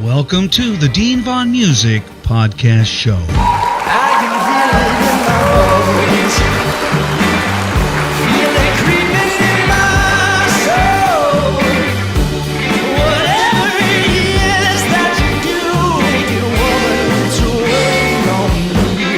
Welcome to the DeanVonMusic podcast show. I can feel it in my bones, feel it creeping in my soul. Whatever it is that you do, make it woman to wait on me.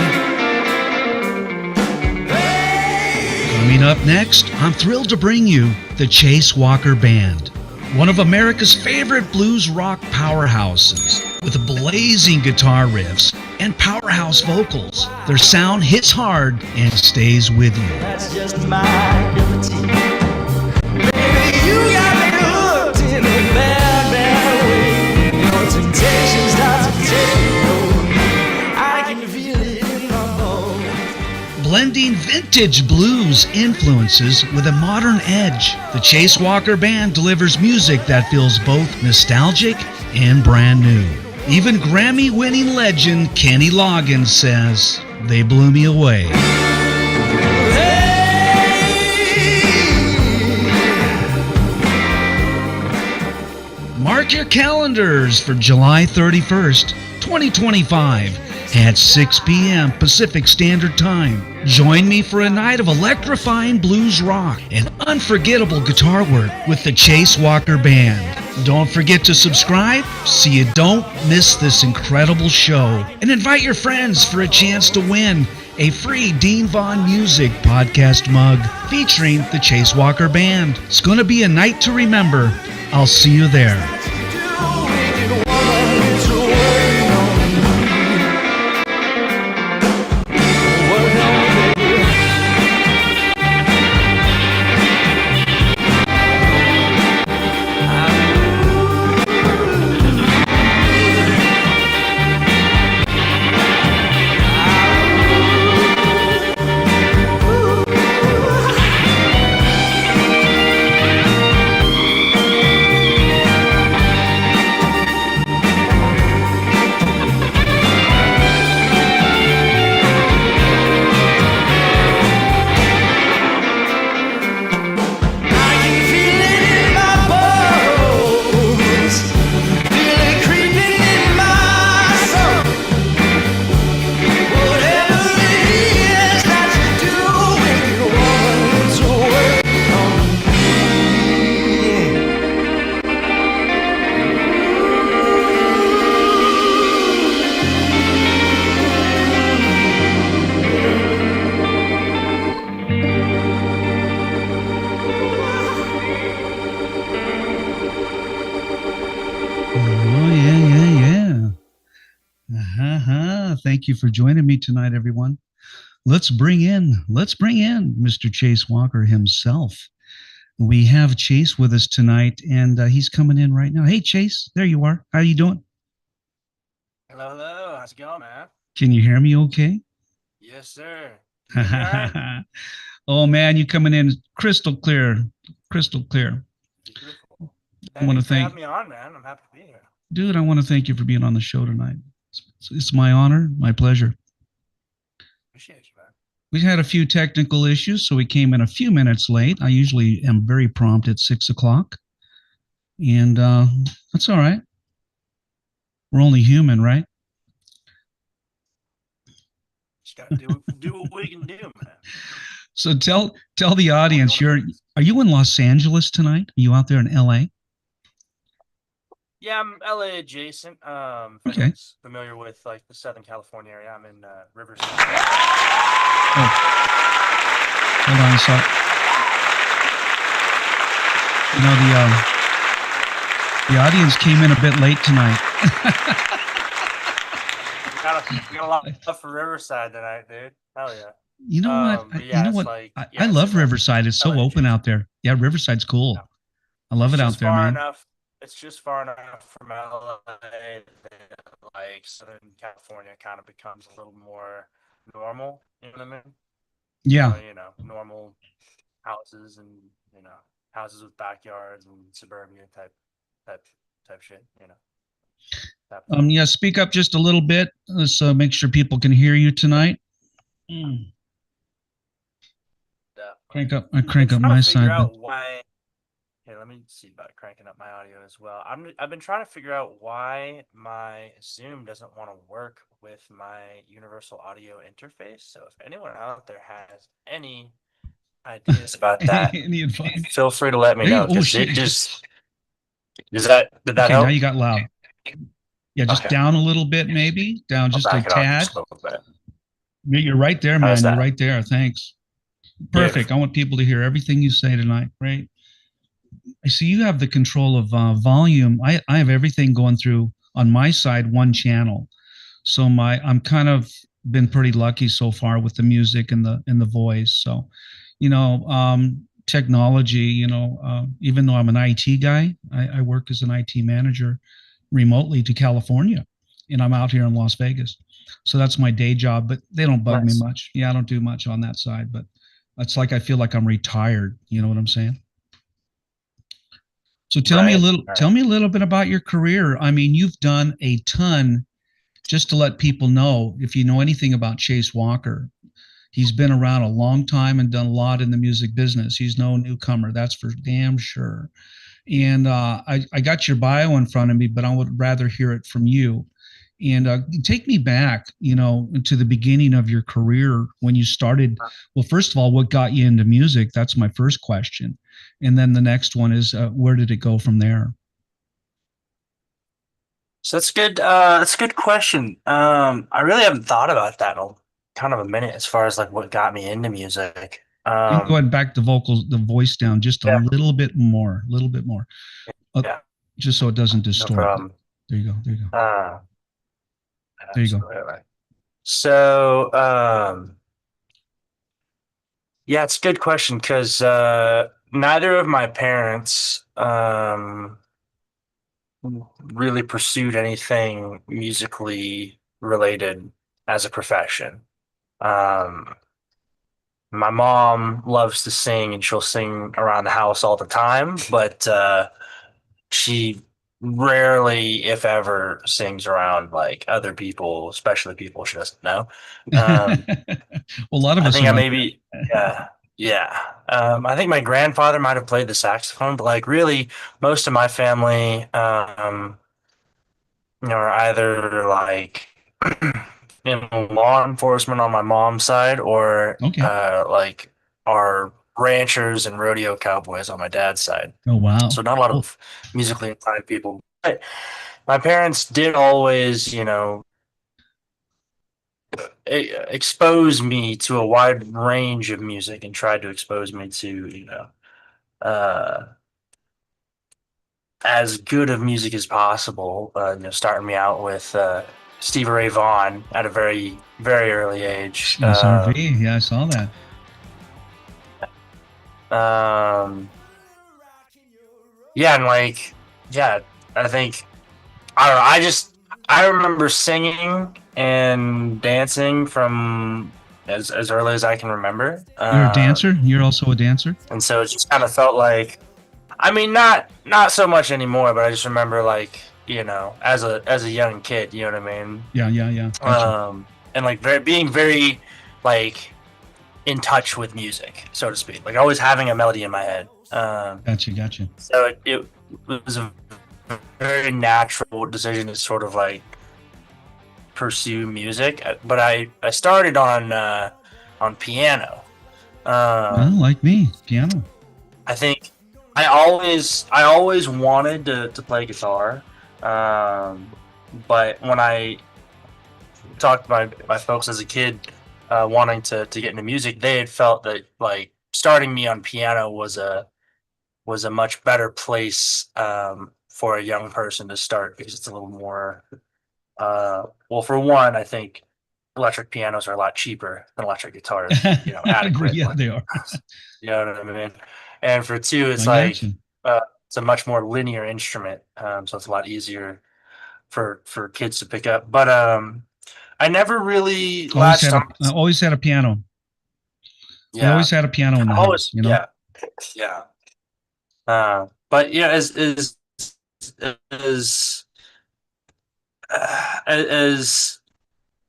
Coming up next, I'm thrilled to bring you the Chase Walker Band, one of America's favorite blues rock powerhouses, with blazing guitar riffs and powerhouse vocals. Their sound hits hard and stays with you. That's just my ability. Baby, you got me hooked in a bad, bad way. Your temptations start to take hold. I can feel it in my bones. Blending vintage blues influences with a modern edge, the Chase Walker Band delivers music that feels both nostalgic and brand new. Even Grammy-winning legend Kenny Loggins says, "They blew me away." Mark your calendars for July 31st, 2025 at 6 p.m. Pacific Standard Time. Join me for a night of electrifying blues rock and unforgettable guitar work with the Chase Walker Band. Don't forget to subscribe so you don't miss this incredible show. And invite your friends for a chance to win a free DeanVonMusic podcast mug featuring the Chase Walker Band. It's going to be a night to remember. I'll see you there. Thank you for joining me tonight, everyone. Let's bring in Mr. Chase Walker himself. We have Chase with us tonight, and he's coming in right now. Hey, Chase, there you are. How you doing? Hello, hello. How's it going, man? Can you hear me okay? Yes, sir. Oh, man, you coming in crystal clear, crystal clear. Beautiful. I want to thank have me on, man. I'm happy to be here. Dude, I want to thank you for being on the show tonight. It's my honor, my pleasure. Appreciate you, man. We had a few technical issues, so we came in a few minutes late. I usually am very prompt at 6 o'clock, and that's all right. We're only human, right? Just gotta do what we can do, man. So tell the audience, are you in Los Angeles tonight? Are you out there in LA? Yeah, I'm LA adjacent. If Okay. anyone's familiar with like the Southern California area, I'm in Riverside. Oh, hold on. So, the audience came in a bit late tonight. We got a lot of stuff for Riverside tonight, dude. Hell yeah. You know what? But yeah, it's like I love Riverside. It's so LA open adjacent. out there. Yeah, Riverside's cool. Yeah. I love It's it out just there, far man. enough. It's just far enough from LA that like Southern California kind of becomes a little more normal. You know what I mean? Yeah. You know, normal houses and houses with backyards and suburbia type shit. You know. Yeah, speak up just a little bit. Let's make sure people can hear you tonight. Crank up my side. Why. Here, let me see about cranking up my audio as well. I've been trying to figure out why my Zoom doesn't want to work with my universal audio interface. So if anyone out there has any ideas about that, any advice? Feel free to let me know. Oh shit! Did that okay, help? Now you got loud. Yeah, just down a little bit, maybe down just a tad. Just a little bit. You're right there, man. You're right there. Thanks. Perfect. Beautiful. I want people to hear everything you say tonight. Great. I see you have the control of volume. I have everything going through on my side, one channel. So I'm kind of been pretty lucky so far with the music and the voice. So, technology, even though I'm an IT guy, I work as an IT manager remotely to California, and I'm out here in Las Vegas. So that's my day job, but they don't bug me much. Yeah, I don't do much on that side, but it's like I feel like I'm retired. You know what I'm saying? So tell me a little bit about your career. I mean, you've done a ton. Just to let people know, if you know anything about Chase Walker, he's been around a long time and done a lot in the music business. He's no newcomer, that's for damn sure. And I got your bio in front of me, but I would rather hear it from you. And take me back, to the beginning of your career when you started. Well, first of all, what got you into music? That's my first question. And then the next one is, where did it go from there? So that's good. That's a good question. I really haven't thought about that in kind of a minute as far as like what got me into music. You can go ahead and back the voice down just a little bit more, just so it doesn't distort. No problem. There you go. There you go. So, yeah, it's a good question because neither of my parents really pursued anything musically related as a profession. My mom loves to sing and she'll sing around the house all the time, but she rarely, if ever, sings around like other people, especially people she doesn't know. Well, a lot of us. I think I think my grandfather might have played the saxophone, but like really, most of my family, are either like in law enforcement on my mom's side, or like are ranchers and rodeo cowboys on my dad's side. Oh wow! So not a lot of musically inclined people. But my parents did always, expose me to a wide range of music and tried to expose me to, as good of music as possible. Starting me out with Stevie Ray Vaughan at a very, very early age. SRV, yeah, I saw that. Yeah, and like, yeah, I think, I don't know, I remember singing and dancing from as early as I can remember. You're a dancer? You're also a dancer? And so it just kind of felt like, I mean, not so much anymore, but I just remember like, as a young kid, you know what I mean? Yeah. Gotcha. And like being very like in touch with music, so to speak. Like always having a melody in my head. Gotcha. So it was a very natural decision to sort of like pursue music. But I started on piano. Well, like me, piano. I think I always wanted to play guitar. Um, but when I talked to my folks as a kid, wanting to get into music, they had felt that like starting me on piano was a much better place, for a young person to start because it's a little more, well, for one, I think electric pianos are a lot cheaper than electric guitars, I agree. Yeah, adequately. they are. You know what I mean? And for two, it's I got like, you. it's a much more linear instrument, so it's a lot easier for kids to pick up. But I never really latched on. I always had a piano. We Yeah, always had a piano in the house. always, yeah, yeah. But yeah, as as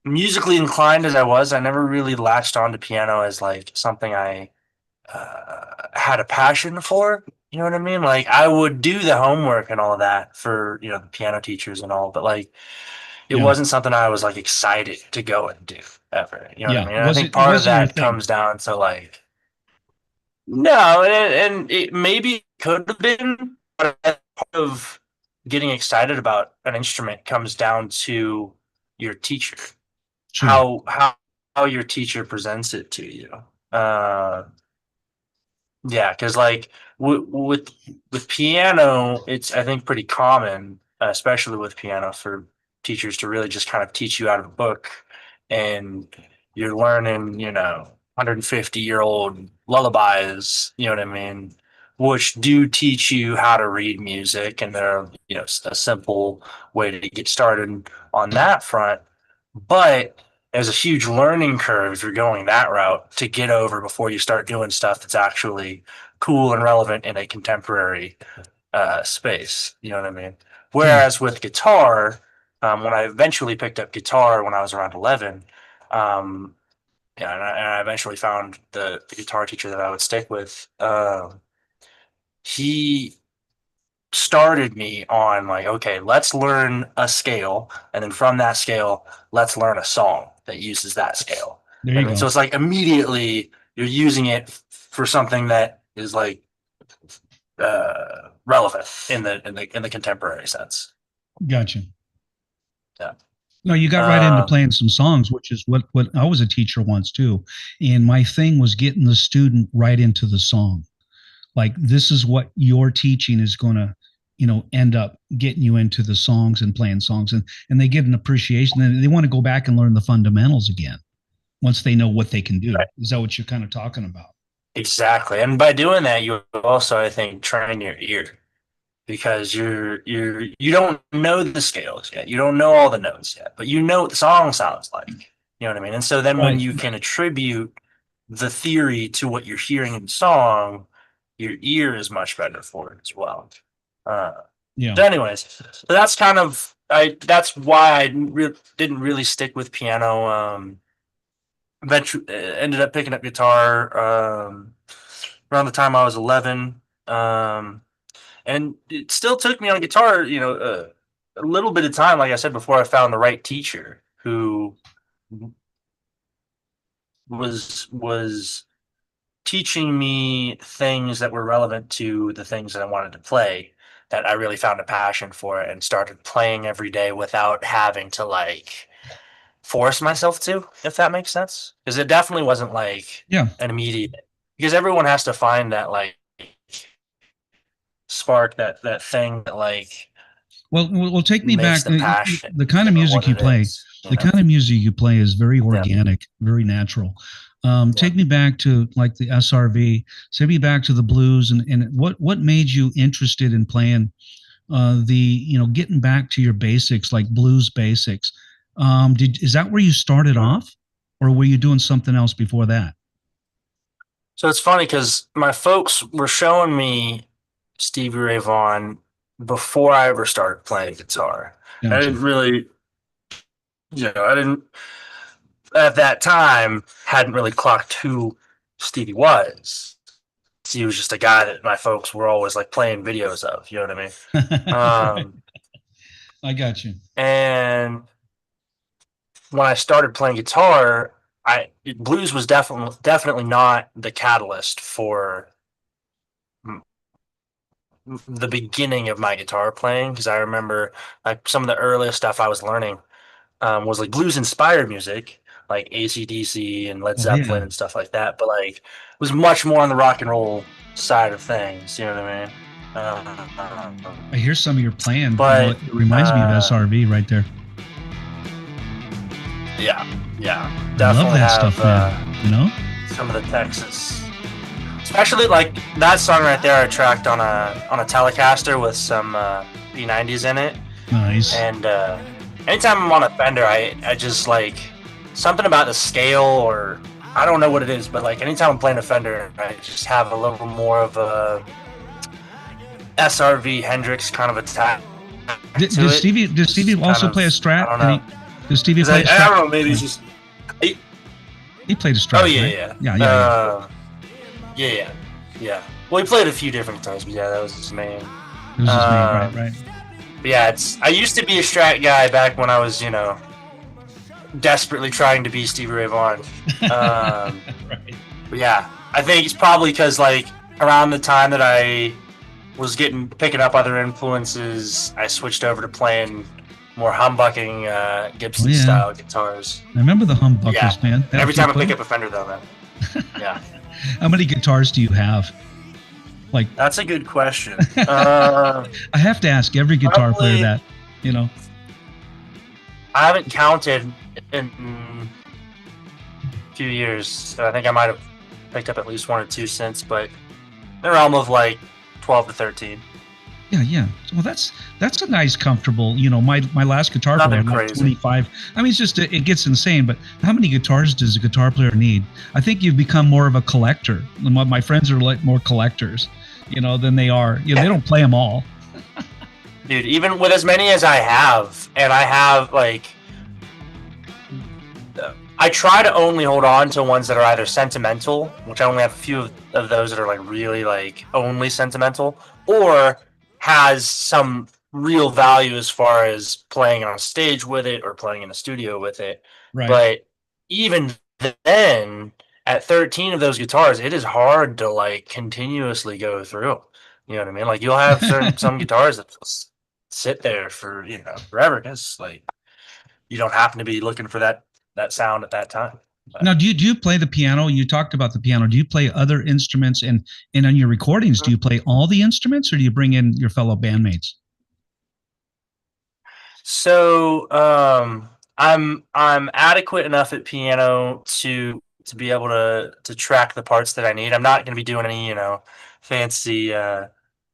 musically inclined as I was, I never really latched onto piano as like something I, had a passion for. You know what I mean? Like I would do the homework and all that for the piano teachers and all, but like it Yeah, wasn't something I was like excited to go and do ever. You know what I yeah. mean? And I think It part of wasn't your that thing. comes down to like no, and it maybe could have been, but I think part of getting excited about an instrument comes down to your teacher, True. how your teacher presents it to you. Uh, yeah, because like with piano, it's I think pretty common, especially with piano, for teachers to really just kind of teach you out of a book, and you're learning, 150-year-old lullabies. You know what I mean? Which do teach you how to read music, and they're a simple way to get started on that front. But there's a huge learning curve if you're going that route to get over before you start doing stuff that's actually cool and relevant in a contemporary, space. You know what I mean? Yeah. Whereas with guitar, when I eventually picked up guitar when I was around 11, um, yeah, and I eventually found the guitar teacher that I would stick with. He started me on like, okay, let's learn a scale, and then from that scale, let's learn a song that uses that scale. There I you mean, so go. it's like immediately you're using it for something that is like, relevant in the contemporary sense. Gotcha. Yeah. No, you got right into Um, playing some songs, which is what I was a teacher once too. And my thing was getting the student right into the song. Like this is what your teaching is going to, end up getting you into the songs and playing songs, and they get an appreciation, and they want to go back and learn the fundamentals again once they know what they can do. right. Is that what you're kind of talking about? Exactly. And by doing that, you also, I think, train your ear because you don't know the scales yet. You don't know all the notes yet, but you know what the song sounds like. You know what I mean? And so then when Right. you can attribute the theory to what you're hearing in the song, your ear is much better for it as well. Uh, Yeah. so anyways, so that's kind of that's why I didn't really stick with piano. Eventually ended up picking up guitar, around the time I was 11. And it still took me on guitar, a little bit of time, like I said before, I found the right teacher who was teaching me things that were relevant to the things that I wanted to play. That I really found a passion for it and started playing every day without having to like force myself to, if that makes sense. Because it definitely wasn't like Yeah. an immediate. Because everyone has to find that like spark, that thing that like Well, take me makes back. them passionate The kind of about music what you it play, is. the kind of music you play is very Yeah, organic, very natural. yeah. Take me back to like the SRV. Take me back to the blues, and what made you interested in playing getting back to your basics, like blues basics. Is that where you started Mhm. off, or were you doing something else before that? So it's funny because my folks were showing me Stevie Ray Vaughan before I ever started playing guitar. I Gotcha. didn't really, I didn't at that time hadn't really clocked who Stevie was. he was just a guy that my folks were always like playing videos of. You know what I mean? Right. I got you. And when I started playing guitar, I blues was definitely not the catalyst for the beginning of my guitar playing, because I remember like some of the earliest stuff I was learning was like blues inspired music, like AC/DC and Led Oh yeah. Zeppelin and stuff like that. But like it was much more on the rock and roll side of things. You know what I mean? I hear some of your playing. But It reminds me of SRV right there. yeah, yeah, I love definitely that have stuff, man. some of the Texas, especially like that song right there. I tracked on a Telecaster with some E90s in it. Nice. And anytime I'm on a Fender, I just like something about the scale, or I don't know what it is, but like anytime I'm playing a Fender, I just have a little more of a SRV Hendrix kind of attack to Does it. Stevie also play a I Strat? don't know. Does Stevie 'Cause play a I Strat? don't know. Maybe it's just. He played a Strat. Oh yeah, right? yeah, Yeah, yeah, yeah. yeah, yeah. Well, he played a few different times, but yeah, that was his main. It was his name, right? Right. But yeah, I used to be a Strat guy back when I was, desperately trying to be Stevie Ray Vaughan. Right. But yeah, I think it's probably because like around the time that I was picking up other influences, I switched over to playing more humbucking Gibson Oh, yeah. style guitars. I remember the humbuckers, Yeah. man. That Every was your time I pick play? up a Fender, though, man. Yeah, How many guitars do you have? Like, that's a good question. I have to ask every guitar player Probably- that, you know. I haven't counted in a few years. I think I might have picked up at least one or two since, but in the realm of like 12 to 13. Yeah, yeah. Well, that's a nice, comfortable. My last guitar Nothing player, like crazy. 25. I mean, it's just it gets insane. But how many guitars does a guitar player need? I think you've become more of a collector. My friends are like more collectors, than they are. They don't play them all. Dude, even with as many as I have, and I have like, I try to only hold on to ones that are either sentimental, which I only have a few of those that are like really like only sentimental, or has some real value as far as playing on stage with it or playing in a studio with it. Right. But even then, at 13 of those guitars, it is hard to like continuously go through. You know what I mean? Like you'll have some guitars that just sit there for forever because like you don't happen to be looking for that sound at that time. But, Now, do you play the piano? You talked about the piano. Do you play other instruments? And on your recordings, do you play all the instruments, or do you bring in your fellow bandmates? so I'm adequate enough at piano to be able to track the parts that I need. I'm not going to be doing any fancy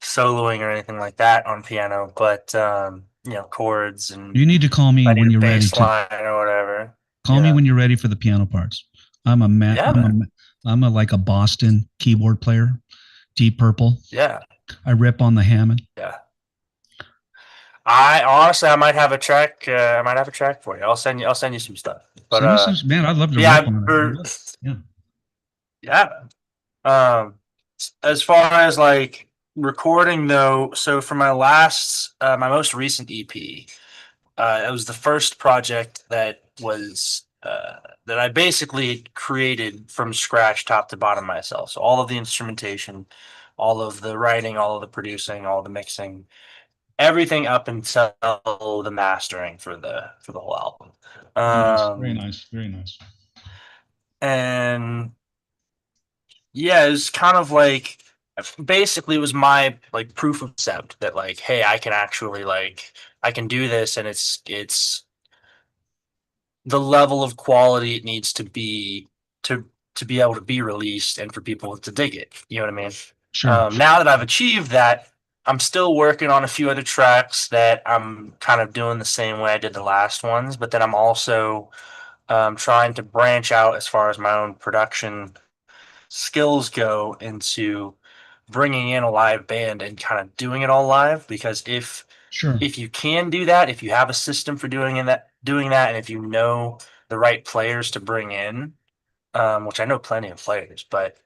soloing or anything like that on piano, but chords and You need to call me I need when a you're ready bass to. line or whatever. Call me when you're ready for the piano parts. I'm a man. Yeah, man. I'm a like a Boston keyboard player, Deep Purple. Yeah, I rip on the Hammond. yeah. I honestly, I might have a track. I might have a track for you. I'll send you some stuff. But Send me some, man. I'd love to yeah, rip on it. Yeah. yeah. As far as like recording though, so for my most recent EP, it was the first project that I basically created from scratch, top to bottom myself. So all of the instrumentation, all of the writing, all of the producing, all the mixing, everything up until the mastering for the whole album. Nice. Very nice. Very nice. And yeah, it was kind of like basically it was my like proof of concept that like, hey, I can actually like I can do this, and it's the level of quality it needs to be to be able to be released and for people to dig it. You know what I mean? Sure. Now that I've achieved that, I'm still working on a few other tracks that I'm kind of doing the same way I did the last ones, but then I'm also trying to branch out as far as my own production skills go into bringing in a live band and kind of doing it all live. Because Sure. if you can do that, if you have a system for doing that, and if you know the right players to bring in, which I know plenty of players, but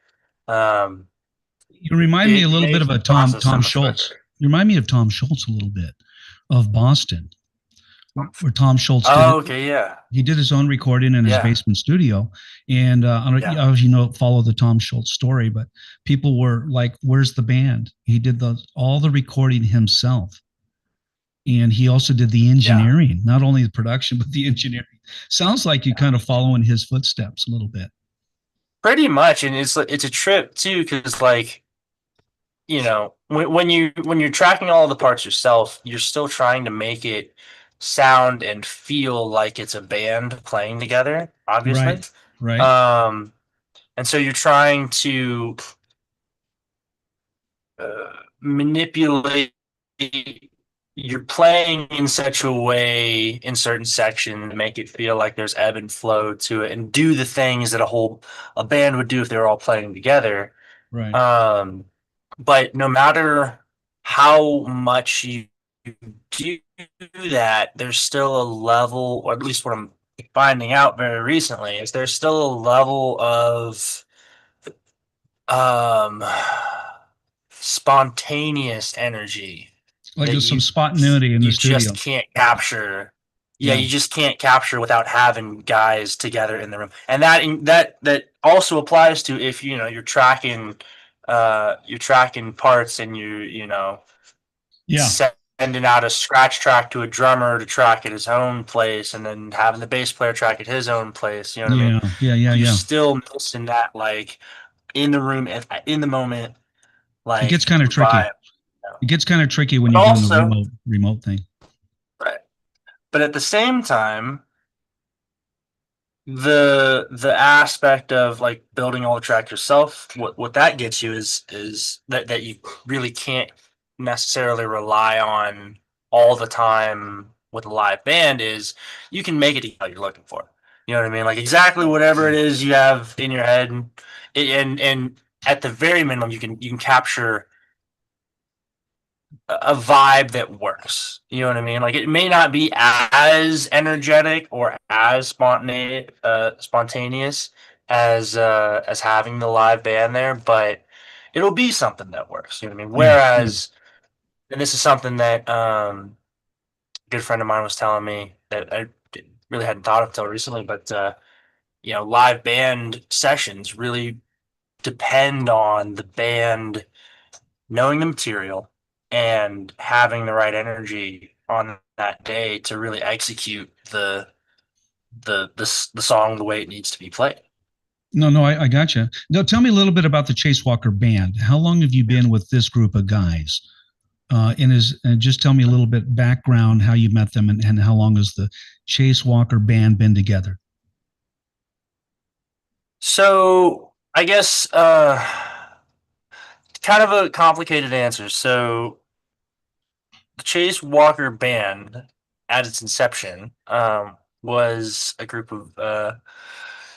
You remind me a it little bit makes of a the Tom process so Tom much Schultz. better. You remind me of Tom Schultz a little bit of Boston, where Tom Schultz did it. Oh, okay, yeah, He did his own recording in his yeah, basement studio, and yeah, as you know, follow the Tom Schultz story. But people were like, "Where's the band?" He did all the recording himself, and he also did the yeah. engineering, not only the production but the engineering. Sounds like you kind of follow in his footsteps a little bit. Pretty much, and it's a trip too, because like when you're tracking all the parts yourself, you're still trying to make it sound and feel like it's a band playing together, obviously. Right, right, Um, and so you're trying to manipulate. You're playing in such a way in certain sections to make it feel like there's ebb and flow to it, and do the things that a band would do if they were all playing together. right. Um, but no matter how much you do that, there's still a level, or at least what I'm finding out very recently, is there's still a level of um spontaneous energy Like that there's some spontaneity in the you just studio. can't capture. Yeah, Yeah, you just can't capture without having guys together in the room. And that also applies to if you're tracking parts, and yeah, sending out a scratch track to a drummer to track at his own place, and then having the bass player track at his own place. You know what I mean? yeah, yeah, yeah, You're yeah. still missing that, like, in the room, in the moment, It like, gets kind of tricky. vibe. It gets kind of tricky when But you're doing the also, remote thing. right. But at the same time, the aspect of like building all the track yourself, what that gets you is that you really can't necessarily rely on all the time with a live band, is you can make it what you're looking for. You know what I mean? Like, exactly whatever it is you have in your head, and at the very minimum, you can capture a vibe that works. You know what I mean? Like, it may not be as energetic or as spontaneous as having the live band there, but it'll be something that works. You know what I mean? Yeah, yeah. Whereas, and this is something that a good friend of mine was telling me that I really hadn't thought of until recently, but live band sessions really depend on the band knowing the material and having the right energy on that day to really execute the song the way it needs to be played. No, no, I got you. Now, tell me a little bit about the Chase Walker Band. How long have you been with this group of guys? And just tell me a little bit background, how you met them, and how long has the Chase Walker Band been together? So I guess kind of a complicated answer. So the Chase Walker Band, at its inception, was a group of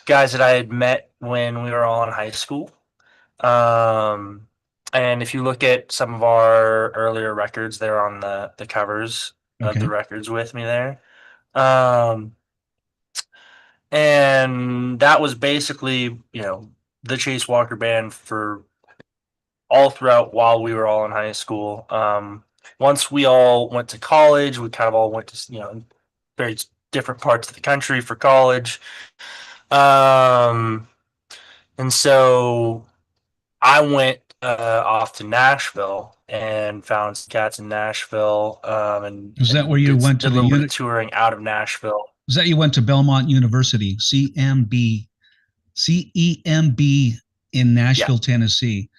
guys that I had met when we were all in high school. Um, and if you look at some of our earlier records, they're on the covers of the Okay. records with me there. Um, and that was basically, the Chase Walker Band for all throughout while we were all in high school. Once we all went to college, we kind of all went to, very different parts of the country for college. Um, and so I went off to Nashville and found some cats in Nashville, Is that where and you did went did to a the little bit of unit? touring out of Nashville. Is that you went to Belmont University, CEMB in Yeah. Nashville, Tennessee?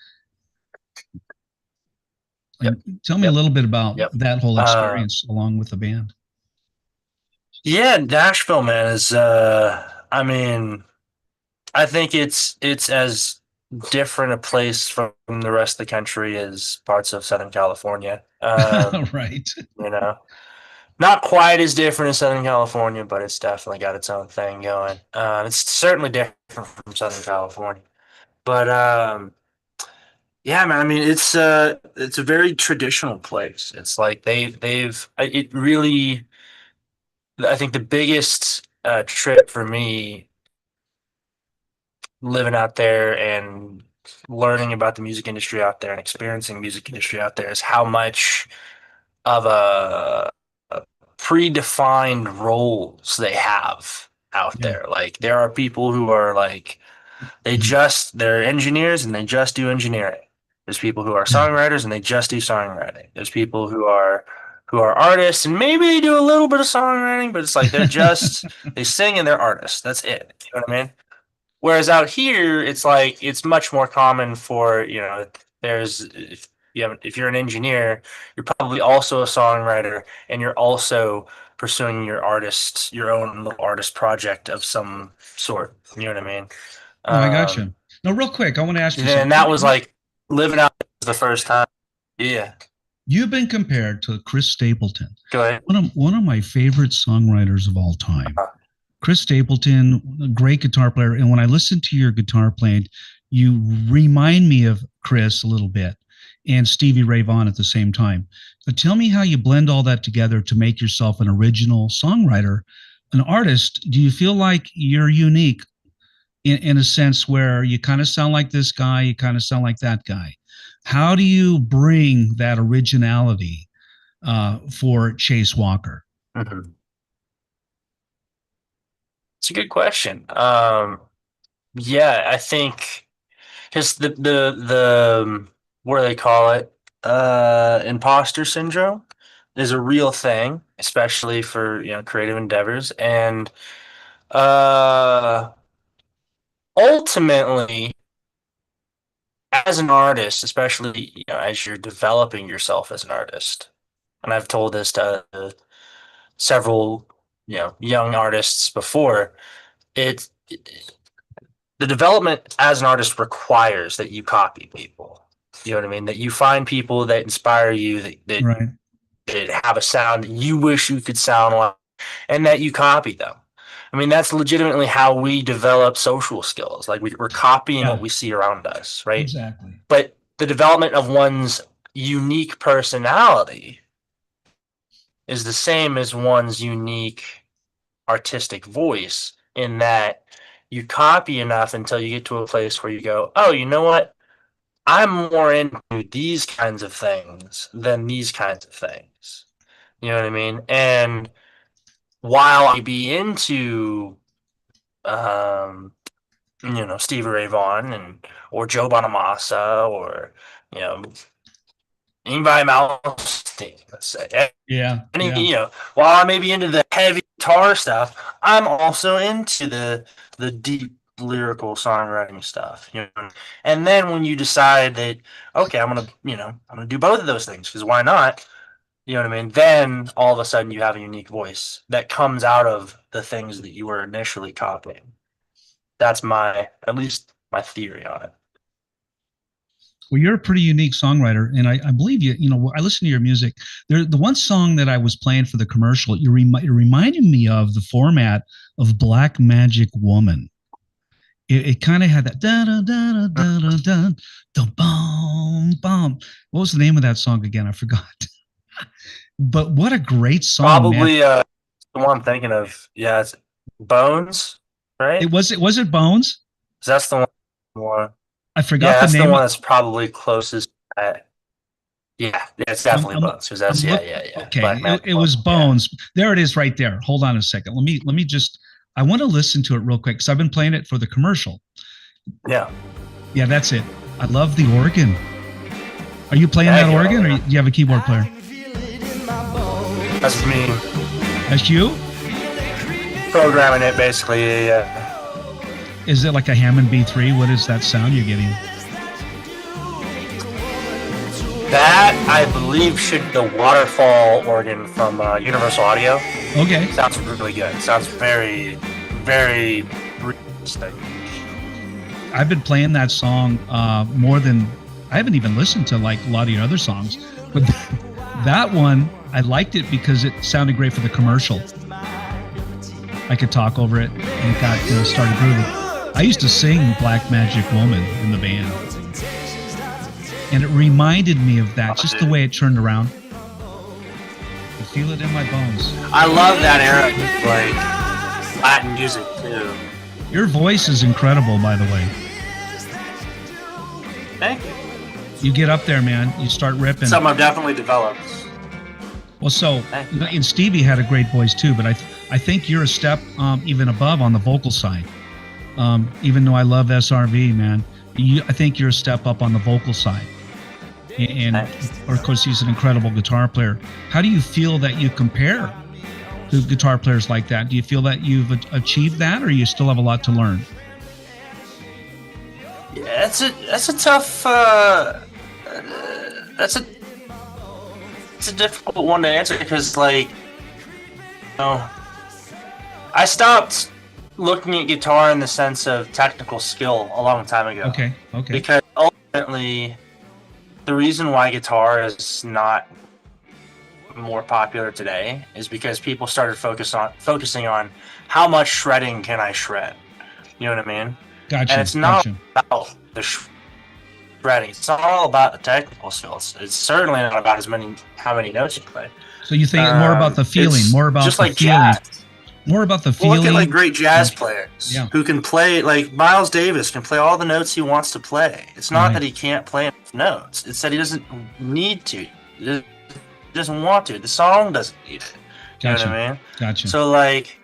Yep. And tell me a Yep. little bit about Yep. that whole Uh, experience along with the band. yeah, Nashville, man, is I mean, I think it's as different a place from the rest of the country as parts of Southern California. Right. You know, not quite as different as Southern California, but it's definitely got its own thing going. It's certainly different from Southern California. But yeah, man, I mean, it's a very traditional place. It's like it really, I think the biggest trip for me living out there and learning about the music industry out there and experiencing music industry out there is how much of a predefined roles they have out Yeah. there. Like there are people who are like they're engineers and they just do engineering. There's people who are Yeah. songwriters and they just do songwriting. There's people who are artists and maybe they do a little bit of songwriting, but it's like they sing and they're artists. That's it. You know what I mean? Whereas out here, it's like it's much more common for, there's if you're an engineer, you're probably also a songwriter and you're also pursuing your own little artist project of some sort. You know what I mean? No, I got you. Um, Now, real quick, I want to ask you and something. that was like living out the first time. Yeah. You've been compared to Chris Stapleton, Go ahead. one of my favorite songwriters of all time. Chris Stapleton, a great guitar player. And when I listen to your guitar playing, you remind me of Chris a little bit and Stevie Ray Vaughan at the same time. But tell me how you blend all that together to make yourself an original songwriter, an artist. Do you feel like you're unique in a sense where you kind of sound like this guy, you kind of sound like that guy? How do you bring that originality for Chase Walker? Mhm. It's a good question. Yeah, I think because the what do they call it? Imposter syndrome is a real thing, especially for creative endeavors, and uh, ultimately, as an artist, especially as you're developing yourself as an artist, and I've told this to several young artists before. It the development as an artist requires that you copy people. You know what I mean? That you find people that inspire you, Right. that have a sound that you wish you could sound like, and that you copy them. I mean, that's legitimately how we develop social skills. Like we're copying what Yeah, we see around us, right? exactly. But the development of one's unique personality is the same as one's unique artistic voice, in that you copy enough until you get to a place where you go, oh, you know what? I'm more into these kinds of things than these kinds of things. You know what I mean? And while I be into, um, Stevie Ray Vaughan or Joe Bonamassa or, you know, Ingvar Malmsteen, let's say. Yeah, And yeah. while I may be into the heavy guitar stuff, I'm also into the deep lyrical songwriting stuff. And then when you decide that, okay, I'm gonna do both of those things, because why not? You know what I mean? Then all of a sudden you have a unique voice that comes out of the things that you were initially copying. That's at least my theory on it. Well, you're a pretty unique songwriter, and I believe you. I listen to your music. The one song that I was playing for the commercial, it reminded me of the format of Black Magic Woman. It kind of had that da da da da da da da bum bum. What was the name of that song again? I forgot. But what a great song, man! Probably the one I'm thinking of. Yeah, it's Bones, right? Was it Bones? 'Cause that's the one. I forgot Yeah, the that's the name. one that's probably closest. Yeah, it's I'm, definitely I'm, Bones. Because that's I'm look. yeah. Okay, Black Magic it was Woman, yeah. Bones. There it is, right there. Hold on a second. Let me just. I want to listen to it real quick because I've been playing it for the commercial. Yeah, Yeah, that's it. I love the organ. Are you playing that organ, or do you have a keyboard player? that's me That's you? programming it basically. Yeah. Is it like a Hammond B3? What is that sound you're getting? That I believe should the waterfall organ from Universal Audio. Okay. Sounds really good. Sounds very, very realistic. I've been playing that song more than I haven't even listened to like a lot of your other songs, but that one I liked it because it sounded great for the commercial. I could talk over it and it got started grooving. I used to sing Black Magic Woman in the band, and it reminded me of that, just the way it turned around. I feel it in my bones. I love that era of like Latin music too. Your voice is incredible, by the way. Thank you. You get up there, man. You start ripping. Something I've definitely developed. Well, so Thank you. and Stevie had a great voice too, but I think you're a step even above on the vocal side. Even though I love SRV, man, I think you're a step up on the vocal side. And of course, he's an incredible guitar player. How do you feel that you compare to guitar players like that? Do you feel that you've achieved that, or you still have a lot to learn? Yeah, that's a tough. It's a difficult one to answer because, like, I stopped looking at guitar in the sense of technical skill a long time ago. Okay. Because ultimately, the reason why guitar is not more popular today is because people started focusing on how much shredding can I shred. You know what I mean? Gotcha. And it's not about the shredding. It's not all about the technical skills. It's certainly not about how many notes you play. So you think more about the feeling, more about just the like feeling. Jazz. More about the feeling. Look at like great jazz players Yeah. who can play, like Miles Davis can play all the notes he wants to play. It's not that he can't play enough notes. It's that he doesn't need to. He doesn't want to. The song doesn't need it. You know what I mean? Gotcha. So like,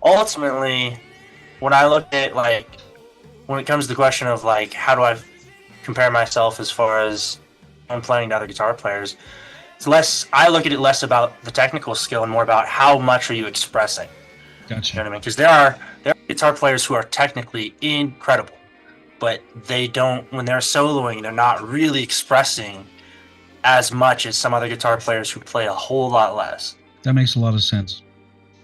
ultimately, when I look at like, when it comes to the question of like, how do I compare myself as far as I'm playing to other guitar players, I look at it less about the technical skill and more about how much are you expressing. Gotcha. You know what I mean? Because there are guitar players who are technically incredible, but they don't, when they're soloing, they're not really expressing as much as some other guitar players who play a whole lot less. That makes a lot of sense.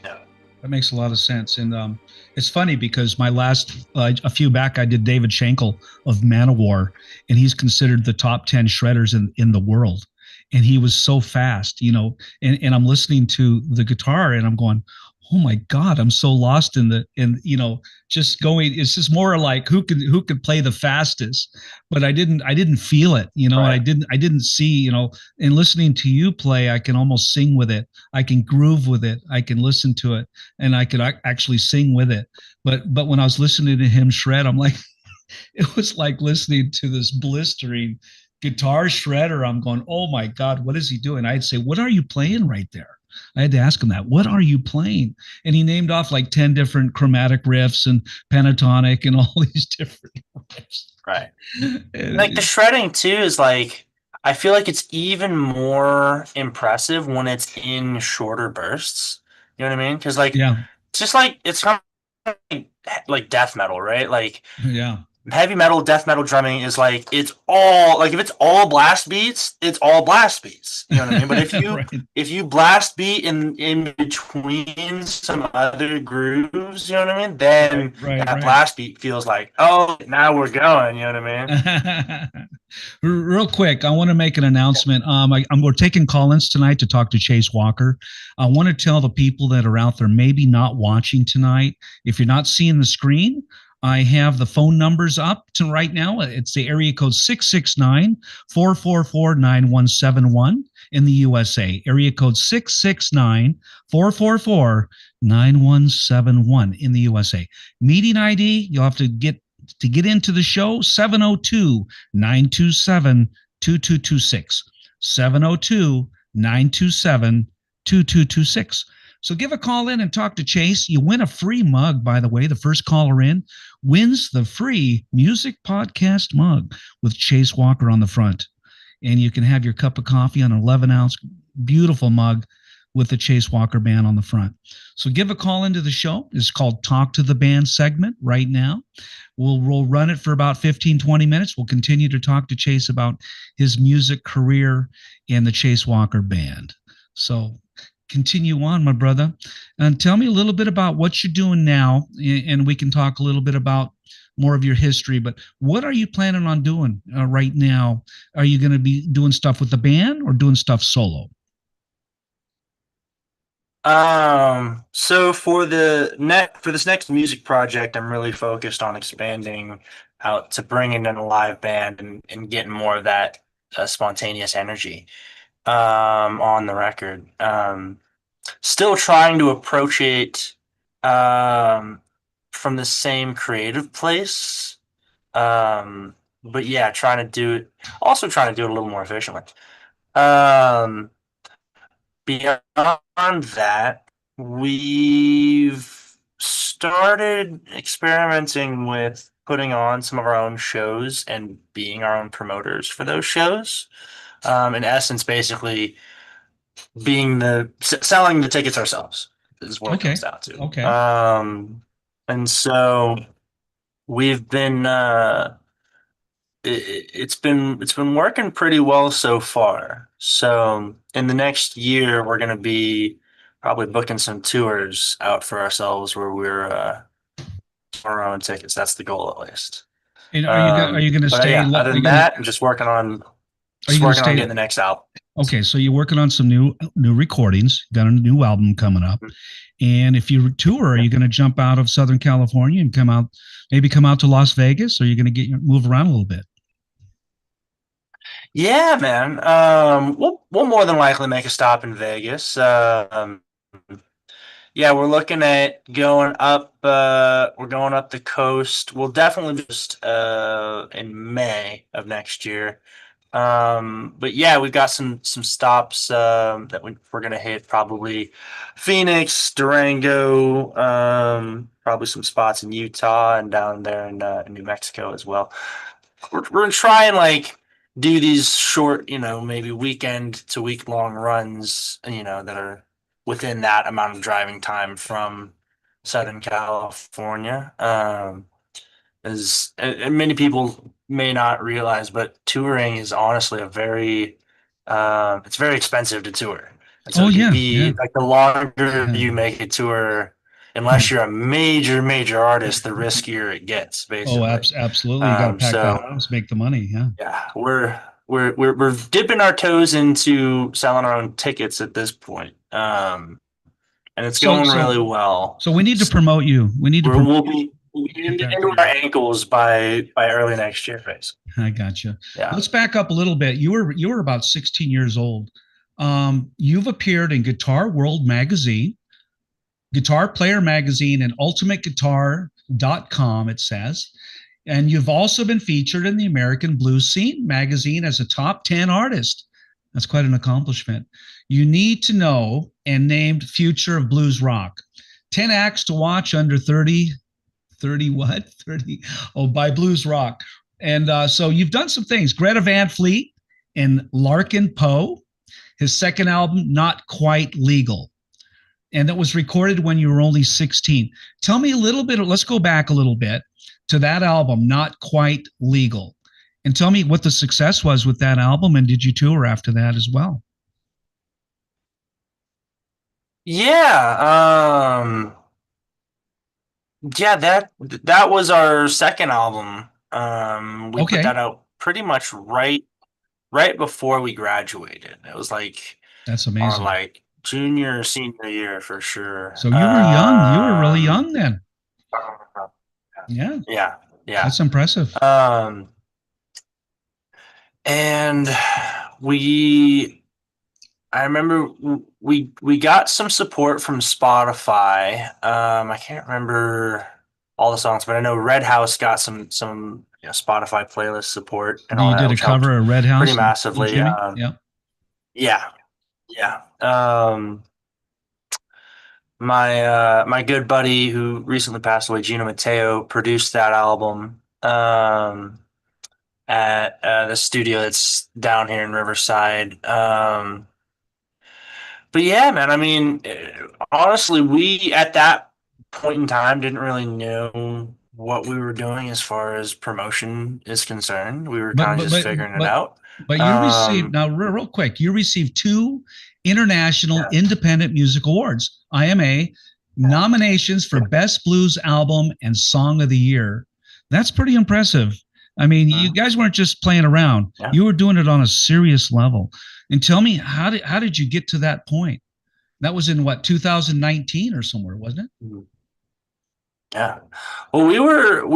Yeah. That makes a lot of sense. And it's funny because my last, a few back, I did David Schenkel of Manowar, and he's considered the top 10 shredders in the world. And he was so fast, you know, and I'm listening to the guitar and I'm going, oh my God, I'm so lost in you know, just going, it's just more like who could play the fastest, but I didn't feel it, you know, right. I didn't see, you know, in listening to you play, I can almost sing with it. I can groove with it. I can listen to it and I could actually sing with it. But when I was listening to him shred, I'm like, it was like listening to this blistering guitar shredder. I'm going, oh my God, what is he doing? I'd say, what are you playing right there? I had to ask him that. What are you playing? And he named off like 10 different chromatic riffs and pentatonic and all these different riffs. Right. Like the shredding too is like, I feel like it's even more impressive when it's in shorter bursts. You know what I mean? Because like, just like it's kind of like death metal, right? Like, heavy metal, death metal drumming is like, it's all like, if it's all blast beats, it's all blast beats. You know what I mean? But if you if you blast beat in between some other grooves, you know what I mean? Then that blast beat feels like, oh, now we're going. You know what I mean? Real quick, I want to make an announcement. We're taking call-ins tonight to talk to Chase Walker. I want to tell the people that are out there maybe not watching tonight, if you're not seeing the screen, I have the phone numbers up to right now. It's the area code 669-444-9171 in the USA. Area code 669-444-9171 in the USA. Meeting ID, you'll have to get into the show, 702-927-2226. 702-927-2226. So give a call in and talk to Chase. You win a free mug, by the way. The first caller in wins the free music podcast mug with Chase Walker on the front. And you can have your cup of coffee on an 11-ounce beautiful mug with the Chase Walker band on the front. So give a call into the show. It's called Talk to the Band segment right now. We'll run it for about 15, 20 minutes. We'll continue to talk to Chase about his music career and the Chase Walker band. So continue on, my brother, and tell me a little bit about what you're doing now, and we can talk a little bit about more of your history. But what are you planning on doing right now? Are you going to be doing stuff with the band or doing stuff solo? So for this next music project, I'm really focused on expanding out to bringing in a live band and getting more of that spontaneous energy on the record. Still trying to approach it from the same creative place. but yeah, trying to do it a little more efficiently. Um, Beyond that, we've started experimenting with putting on some of our own shows and being our own promoters for those shows. In essence, basically being selling the tickets ourselves is what it comes Okay. down to. Okay. And so we've been it's been working pretty well so far. So in the next year, we're going to be probably booking some tours out for ourselves where we're our own tickets. That's the goal, at least. And are you gonna But stay? yeah, Are other you than gonna that, I'm just working on are you just gonna working on stay? getting the next album. Okay, so you're working on some new recordings. Got a new album coming up, and if you tour, are Yeah, you going to jump out of Southern California and come out to Las Vegas, or are you going to move around a little bit? yeah, man. We'll more than likely make a stop in Vegas. Yeah, we're looking at going up. We're going up the coast. We'll definitely just in May of next year. But yeah, we've got some stops that we're gonna hit. Probably Phoenix, Durango, probably some spots in Utah and down there in New Mexico as well. We're gonna try and like do these short, maybe weekend to week long runs, that are within that amount of driving time from Southern California. And many people may not realize, but touring is honestly it's very expensive to tour. And so Oh it can yeah, be yeah, like the longer yeah. you make a tour, unless Hmm. you're a major, major artist, the riskier it gets, Oh, basically. absolutely. You got to pack the So house, make the money. Yeah. yeah, we're dipping our toes into selling our own tickets at this point. And it's So going so really well. so we need to promote you. We need to promote. We'll be Get back into to our you. ankles by early next year, basically. I got you. Yeah. Let's back up a little bit. You were about 16 years old. You've appeared in Guitar World magazine, Guitar Player magazine, and UltimateGuitar.com. It says. And you've also been featured in the American Blues Scene magazine as a top 10 artist. That's quite an accomplishment. You need to know and named Future of Blues Rock. 10 acts to watch under 30 what? 30. Oh, by Blues Rock. And so you've done some things. Greta Van Fleet and Larkin Poe, his second album, Not Quite Legal. And that was recorded when you were only 16. Tell me a little bit, let's go back a little bit to that album, Not Quite Legal. And tell me what the success was with that album, and did you tour after that as well? Yeah, yeah, that was our second album. We put Okay, that out pretty much right before we graduated. It was like that's our amazing. like junior or senior year for sure. So you were young. You were really young then. Yeah, Yeah, yeah. that's impressive. Um, and we I remember we got some support from Spotify. I can't remember all the songs, but I know Red House got some Spotify playlist support and all You that, did a which helped cover of Red pretty House and massively. Jimmy. Yeah. Yeah, yeah. My good buddy who recently passed away, Gino Matteo, produced that album. At the studio that's down here in Riverside. But yeah, man, I mean, honestly, we at that point in time didn't really know what we were doing as far as promotion is concerned. We were But kind of but just but figuring it but out. but you received, Um, now real quick, you received two International yeah, Independent Music Awards, IMA, yeah, nominations for yeah, Best Blues Album and Song of the Year. That's pretty impressive. I mean, you mhm, guys weren't just playing around. yeah. You were doing it on a serious level. And tell me, how did you get to that point? That was in what, 2019 or somewhere, wasn't it? Mhm. Yeah. Well, we were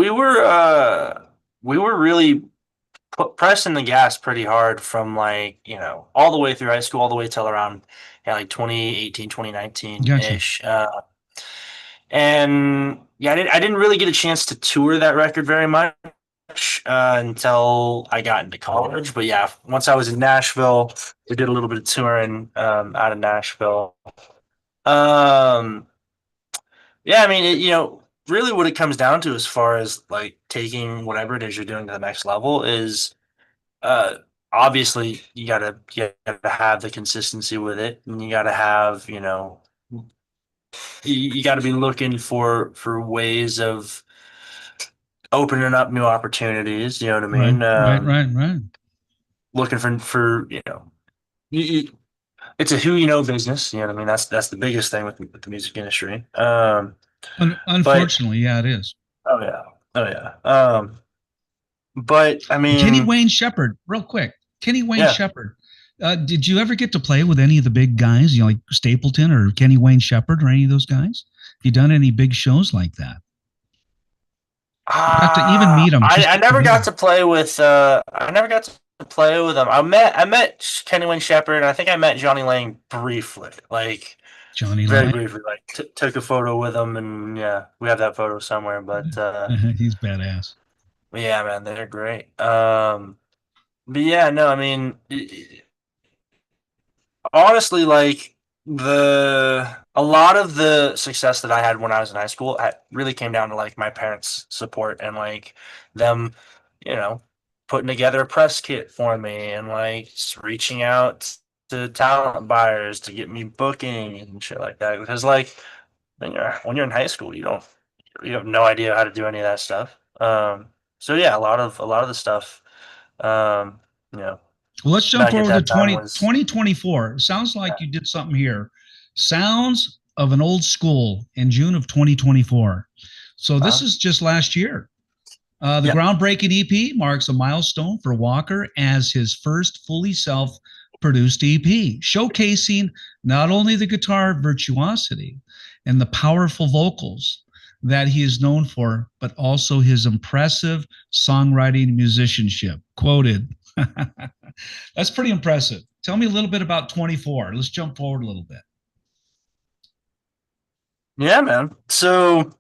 really pressing the gas pretty hard from like, all the way through high school, all the way till around yeah, like 2018, 2019 Gotcha. ish. And yeah, I didn't really get a chance to tour that record very much until I got into college. But yeah, once I was in Nashville, we did a little bit of touring out of Nashville. Um, yeah, I mean, really what it comes down to as far as like taking whatever it is you're doing to the next level is uh obviously you gotta have the consistency with it, and you gotta have, you gotta be looking for ways of opening up new opportunities, you know what I Right, mean? right, right, right. Looking for you, you- it's a who you know business, you know what I mean? That's the biggest thing with the music industry. But Unfortunately, yeah, it is. oh yeah. Oh yeah. But I Kenny mean, Wayne Shepherd, real quick. Kenny Wayne yeah. Shepherd. Did you ever get to play with any of the big guys, like Stapleton or Kenny Wayne Shepherd or any of those guys? Have you done any big shows like that? You got to even meet them, just I get to never meet got them. to play with I never got to play with them. I met Kenny Wayne Shepherd, and I think I met Johnny Lang briefly, like Johnny very Lang. briefly, like took a photo with him, and yeah, we have that photo somewhere. He's badass. But yeah, man, they're great. But yeah, no, I mean, honestly, like a lot of the success that I had when I was in high school really came down to like my parents' support and like them, you know, putting together a press kit for me and like just reaching out to talent buyers to get me booking and shit like that. Because like when you're in high school, you have no idea how to do any of that stuff. So yeah, a lot of the stuff, um, you know, Well, let's jump back at forward to that time was 2024. Sounds like you did something here. Sounds of an Old School in June of 2024. So this uh, is just last year. The yeah. groundbreaking EP marks a milestone for Walker as his first fully self produced EP, showcasing not only the guitar virtuosity and the powerful vocals that he is known for, but also his impressive songwriting musicianship. Quoted. That's pretty impressive. Tell me a little bit about 24. Let's jump forward a little bit. Yeah, man. So,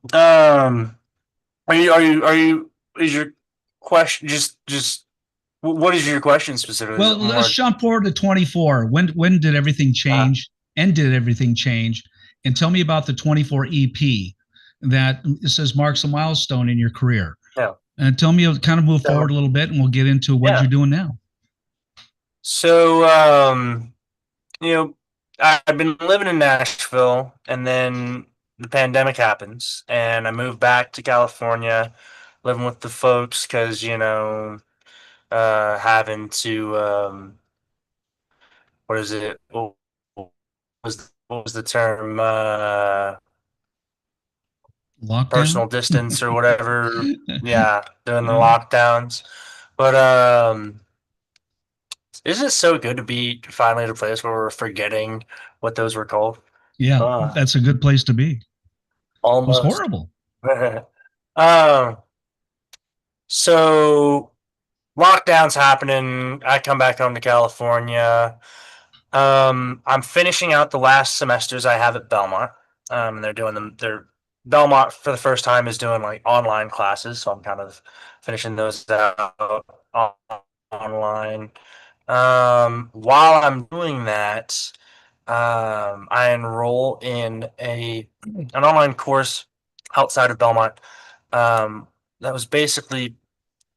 is your question just what is your question specifically? Is Well, it let's more, jump forward to 24. When did everything uh, change? And did everything change? And tell me about the 24 EP that it says marks a milestone in your career. yeah. And tell me, kind of move So, forward a little bit, and we'll get into what yeah. you're doing now. So, you know, I've been living in Nashville, and then the pandemic happens, and I moved back to California, living with the folks because, having to, what is it? What was the term? Lockdown. Personal distance or whatever. Yeah, doing the Yeah, lockdowns. But isn't it so good to be finally at a place where we're forgetting what those were called? yeah, Uh, that's a good place to be. It was almost. horrible. um, so lockdown's happening. I come back home to California. I'm finishing out the last semesters I have at Belmont. And they're doing them. They're Belmont for the first time is doing like online classes, so I'm kind of finishing those out online. While I'm doing that, I enroll in an online course outside of Belmont. That was basically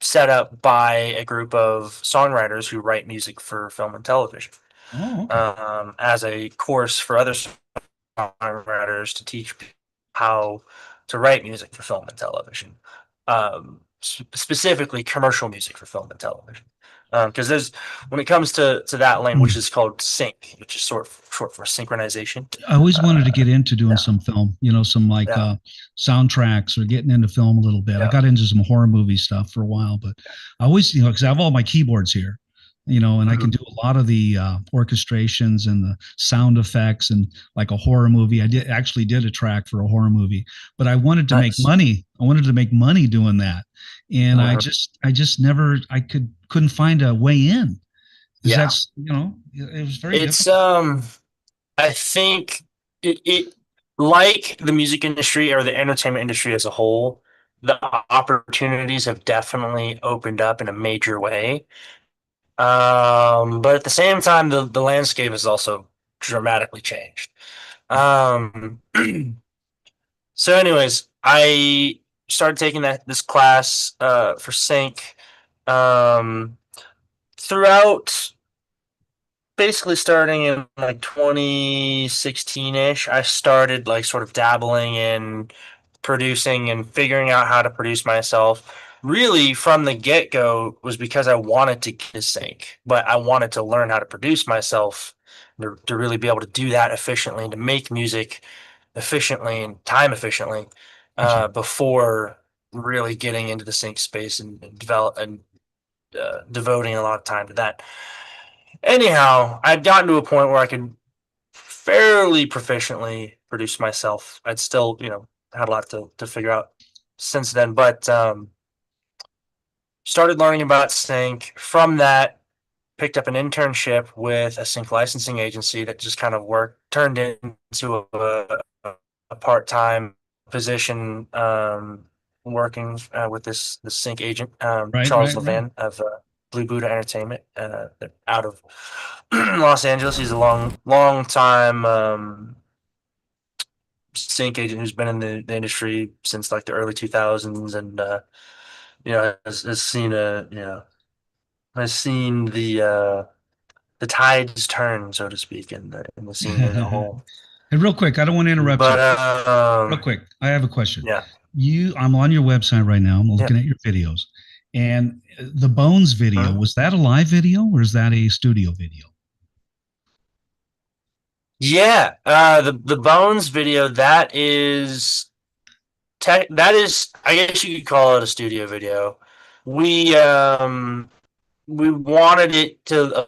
set up by a group of songwriters who write music for film and television, Oh, okay. as a course for other songwriters to teach people how to write music for film and television, specifically commercial music for film and television. Because when it comes to that lane, which Hmm. is called sync, which is short for synchronization. I always Uh, wanted to get into doing yeah, some film, some like yeah, soundtracks or getting into film a little bit. I yeah, got into some horror movie stuff for a while, but I always, because I have all my keyboards here, and I can mhm, do a lot of the orchestrations and the sound effects and like a horror movie. I did a track for a horror movie, but I wanted to make nice. money. I wanted to make money doing that. And I Mhm. just never, couldn't find a way in. Because Yeah, it was very it's difficult. I think it like the music industry or the entertainment industry as a whole, the opportunities have definitely opened up in a major way. But at the same time, the landscape has also dramatically changed. Um, so, anyways, I started taking this class for sync um, throughout. Basically, starting in like 2016-ish, I started like sort of dabbling in producing and figuring out how to produce myself. Really, from the get-go, was because I wanted to get to sync, but I wanted to learn how to produce myself to really be able to do that efficiently and to make music efficiently and time efficiently Gotcha. before really getting into the sync space and develop and devoting a lot of time to that. Anyhow, I'd gotten to a point where I could fairly proficiently produce myself. I'd still, had a lot to figure out since then, but started learning about sync. From that, picked up an internship with a sync licensing agency that just kind of turned into a part-time position, working with this sync agent, Right, Charles right, right. Levin of Blue Buddha Entertainment, out of Los Angeles. He's a long time sync agent who's been in the industry since like the early 2000s, and has seen the tides turn, so to speak, in the scene as a whole. And real quick, I don't want to interrupt you. But Real quick, I have a question. yeah, I'm on your website right now. I'm yeah. looking at your videos, and the Bones video, was that a live video or is that a studio video? Yeah, the Bones video, I guess you could call it a studio video. We wanted it to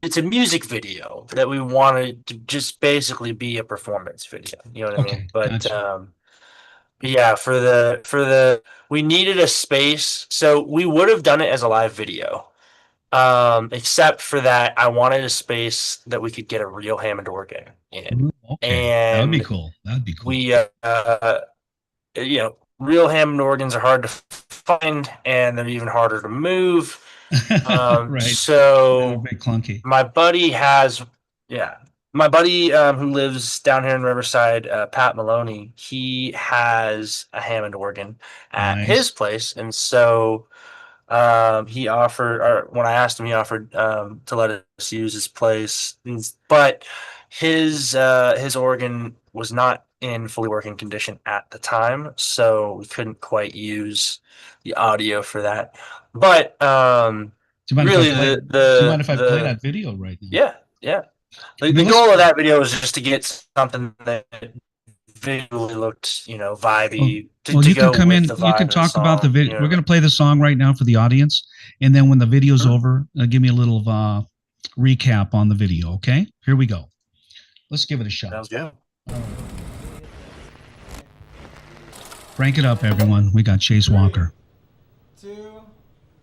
it's a music video that we wanted to just basically be a performance video. You know what I Okay, mean? But gotcha. yeah, we needed a space, so we would have done it as a live video. Except for that, I wanted a space that we could get a real Hammond organ in, Ooh, okay, that would be and cool. That would be cool. we, real Hammond organs are hard to find, and they're even harder to move. Right. So A bit clunky. my buddy who lives down here in Riverside, Pat Maloney, he has a Hammond organ at his Nice. place, and so he offered, or when I asked him, he offered to let us use his place, but his organ was not in fully working condition at the time, so we couldn't quite use the audio for that. But Do you mind really, if I play? Do you mind if I play that video right now? yeah. I The mean, goal of that video was just to get something that visually looked, well, vibey well, to you can go come with in. the You vibe can of the talk about the song. video. We're going to play the song right now for the audience, and then when the video's Mhm. over, give me a little recap on the video. Okay, here we go. Let's give it a shot. Sounds good. Crank it up, everyone. We got Chase Walker. 2,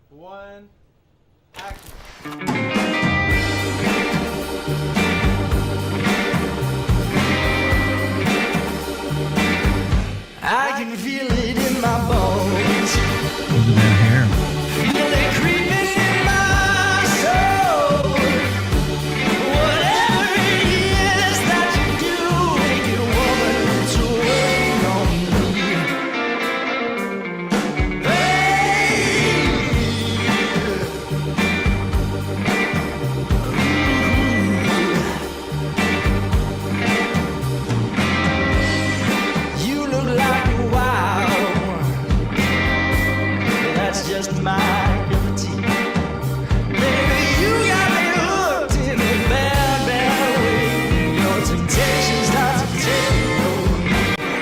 1, action. I can feel it in my bones. Look at that hair. Feel it creeping in my soul. Whatever it is that you do, make it woman to wait on me. You look like a wild one. That's just my cup of tea. Baby, you got me hooked in a bad, bad way. Your temptation starts to take over me.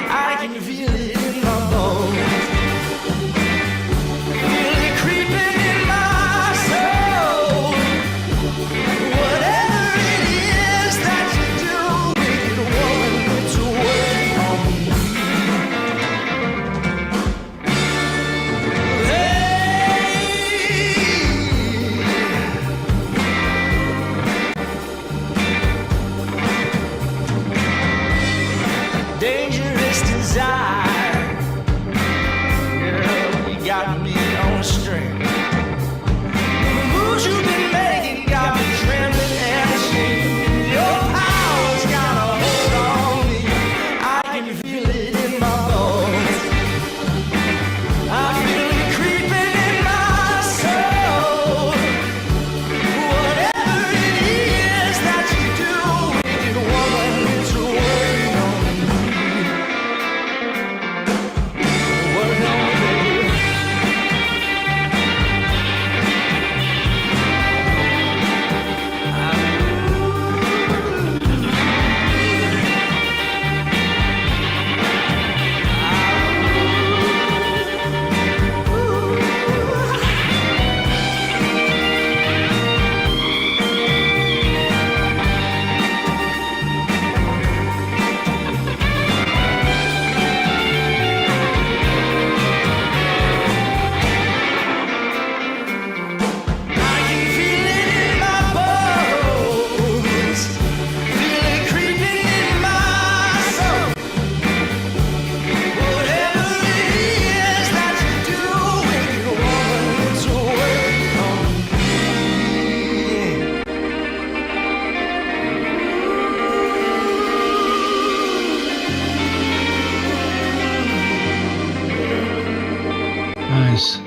I can feel it in my bones. Feel it creeping in my soul. Whatever it is that you do, make it a woman to wait on me. Dangerous desire. nice.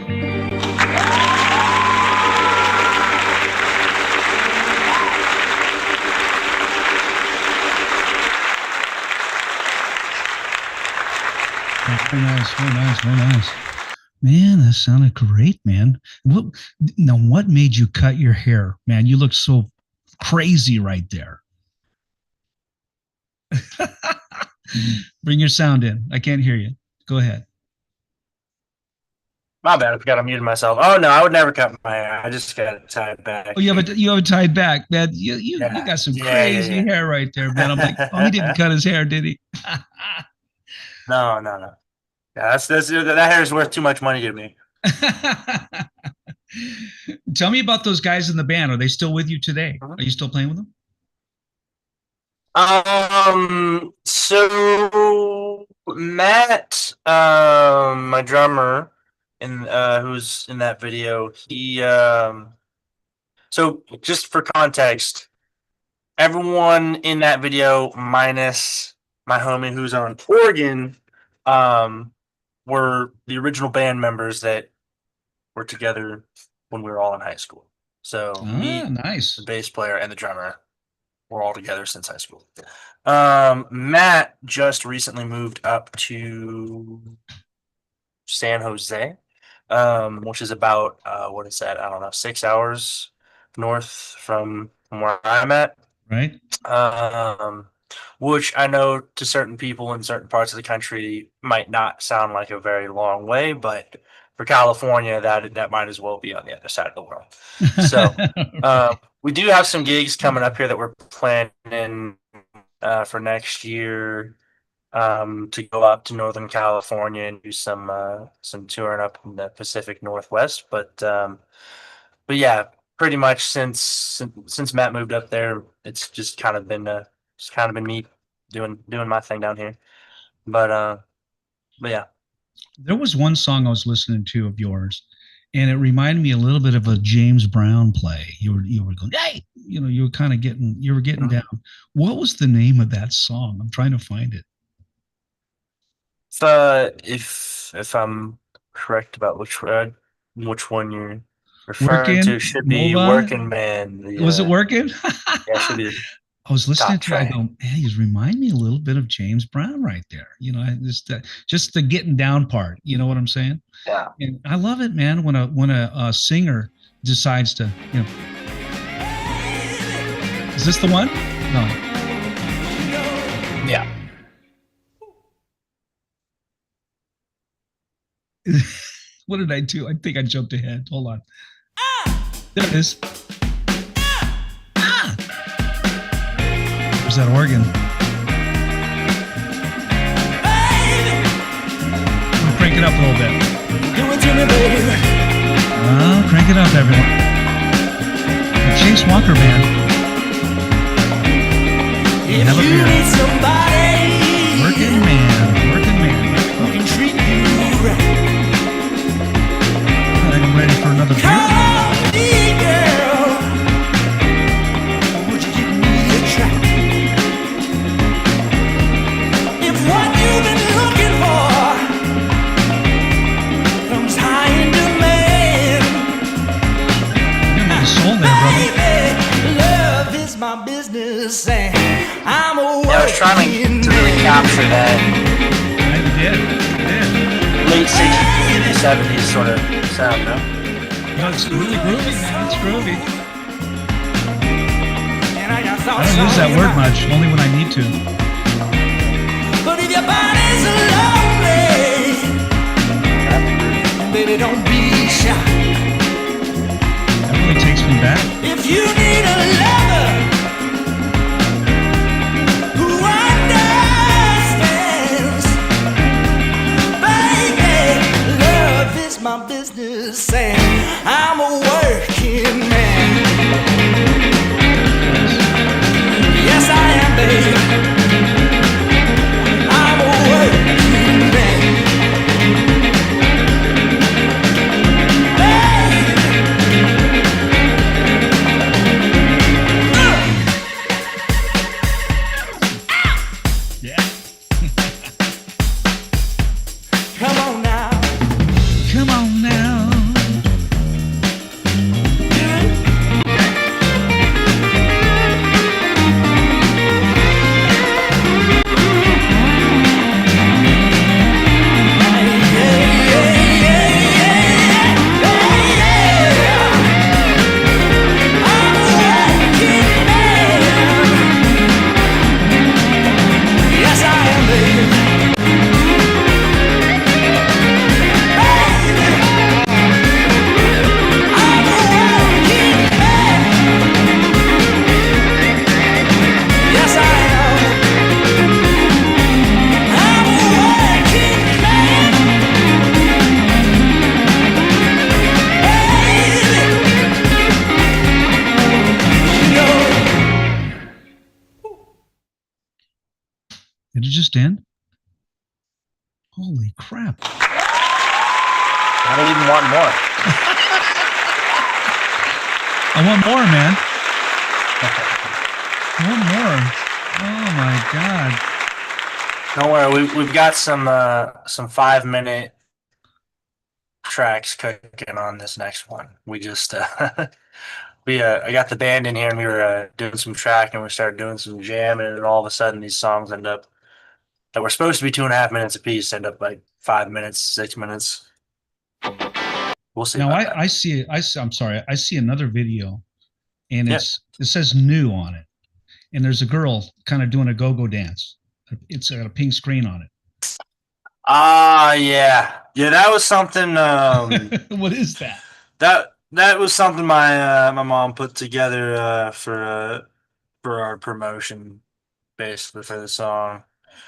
Very nice, very nice, very nice. Man, that sounded great, man. What made you cut your hair, man? You look so crazy right there. Bring your sound in. I can't hear you. Go ahead. My bad. I forgot I muted myself. Oh no, I would never cut my hair. I just got it tied back. Oh, you have it tied back, man. You got some crazy hair right there, man. I'm like, oh, he didn't cut his hair, did he? No. Yeah, that hair is worth too much money to me. Tell me about those guys in the band. Are they still with you today? Are you still playing with them? So Matt, my drummer, who's in that video, he so just for context, everyone in that video minus my homie who's on organ, were the original band members that were together when we were all in high school. So nice. The bass player, and the drummer were all together since high school. Matt just recently moved up to San Jose, which is about what is that? I don't know, 6 hours north from where I'm at. Right. Which I know to certain people in certain parts of the country might not sound like a very long way, but for California, that might as well be on the other side of the world. So we do have some gigs coming up here that we're planning for next year, to go up to Northern California and do some touring up in the Pacific Northwest. But yeah, pretty much since Matt moved up there, it's just kind of been me doing my thing down here. But yeah. There was one song I was listening to of yours, and it reminded me a little bit of a James Brown play. You were going, hey, you were kind of getting down. What was the name of that song? I'm trying to find it. If I'm correct about which one you're referring to, should be Mova? Working Man. Was it Working? Yeah, it should be. I was listening to it. I track. go, man, he's remind me a little bit of James Brown right there. Just the getting down part. You know what I'm saying? Yeah. And I love it, man. When a singer decides to, Is this the one? No. Yeah. What did I do? I think I jumped ahead. Hold on. There it is. There's that organ. I'm gonna crank it up a little bit. Crank it up, everyone. The Chase Walker Band. Have a beer. Working man. Who can treat you right? I think I'm ready for another beer. Call me, girl. Would you give me a try? If what you've been looking for comes high in demand, You're the soul there, brother. baby, love is my business, and I'm a Yeah, I was trying to really capture that I did. late 60s, 70s sort of sound, no? No, it's really groovy, man. It's groovy. and I got I thoughts don't use on that your word mind. much, only when I need to. But if your body's lonely, baby, don't be shy. That really takes me back. If you need a lover who understands, baby, love is my business, and I'm a working man. Yes, I am, baby. I'm a working man. Baby, just end? Holy crap. I don't even want more. I want more, man. I want more. Oh my God. Don't worry, we've got some 5-minute tracks cooking on this next one. We just I got the band in here and we were doing some tracking, we started doing some jamming, and all of a sudden these songs end up that were supposed to be 2.5 minutes apiece end up like 5 minutes, 6 minutes. We'll see. Now about that. I see I'm sorry, I see another video, and it says new on it, and there's a girl kind of doing a go-go dance. It's got a pink screen on it. Yeah, that was something. What is that? That was something my mom put together for our promotion, basically for the song.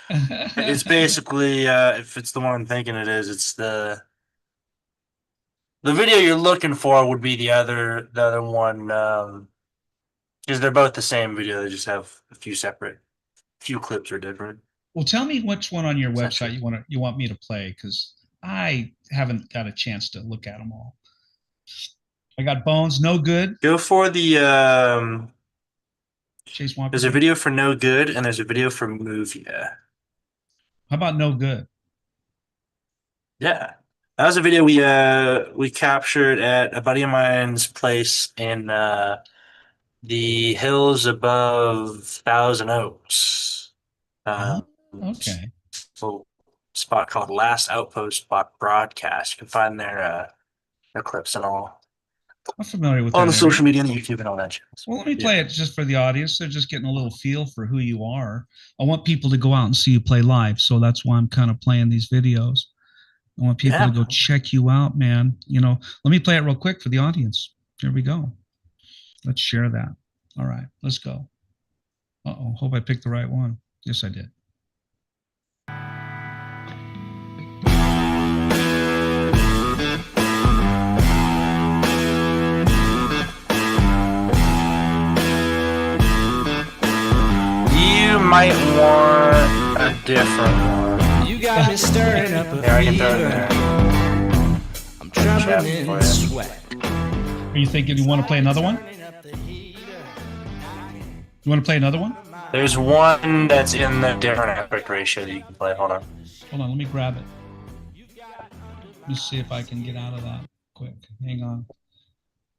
It's basically if it's the one I'm thinking it is, it's the video you're looking for would be the other one, because they're both the same video. They just have a few clips are different. Well, tell me which one on your website you want me to play, because I haven't got a chance to look at them all. I got Bones, No Good. Go for the Chase Walker. There's a video for No Good and there's a video for Move Ya. How about No Good? Yeah. That was a video we captured at a buddy of mine's place in the hills above Thousand Oaks. Okay. Little spot called Last Outpost Broadcast. You can find their clips and all I'm familiar with on that the area. social media and YouTube and all that shit. Well, let me play it just for the audience. They're just getting a little feel for who you are. I want people to go out and see you play live, so that's why I'm kind of playing these videos. I want people to go check you out, man. You know, let me play it real quick for the audience. Here we go. Let's share that. All right, let's go. Uh-oh, hope I picked the right one. Yes, I did. You might want a different one. You got me stirring up a Here, I can throw it in fever. there. I'm trembling in for the you. sweat. Are you thinking you want to play another one? You want to play another one? There's one that's in the different aspect ratio that you can play. Hold on. Hold on, let me grab it. Let me see if I can get out of that quick. Hang on.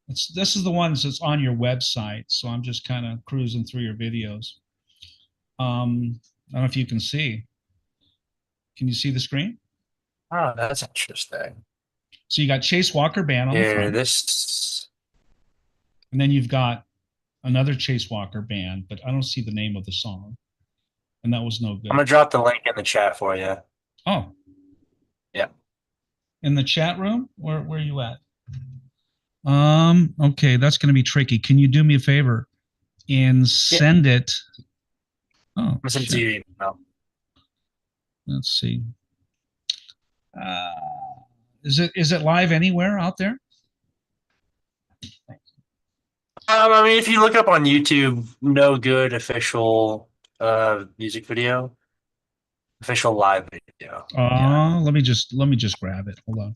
This is the ones that's on your website, so I'm just kind of cruising through your videos. I don't know if you can see. Can you see the screen? Oh, that's interesting. So you got Chase Walker Band on the Here, front, this. and then you've got another Chase Walker Band, but I don't see the name of the song, and that was No Good. I'm gonna drop the link in the chat for you. Oh, Yeah. in the chat room? Where are you at? Okay, that's going to be tricky. Can you do me a favor and send it? Oh, I'm gonna send it to your email. let's see. Is it live anywhere out there? I mean, if you look up on YouTube, No Good official music video, official live video. Let me just grab it. Hold on.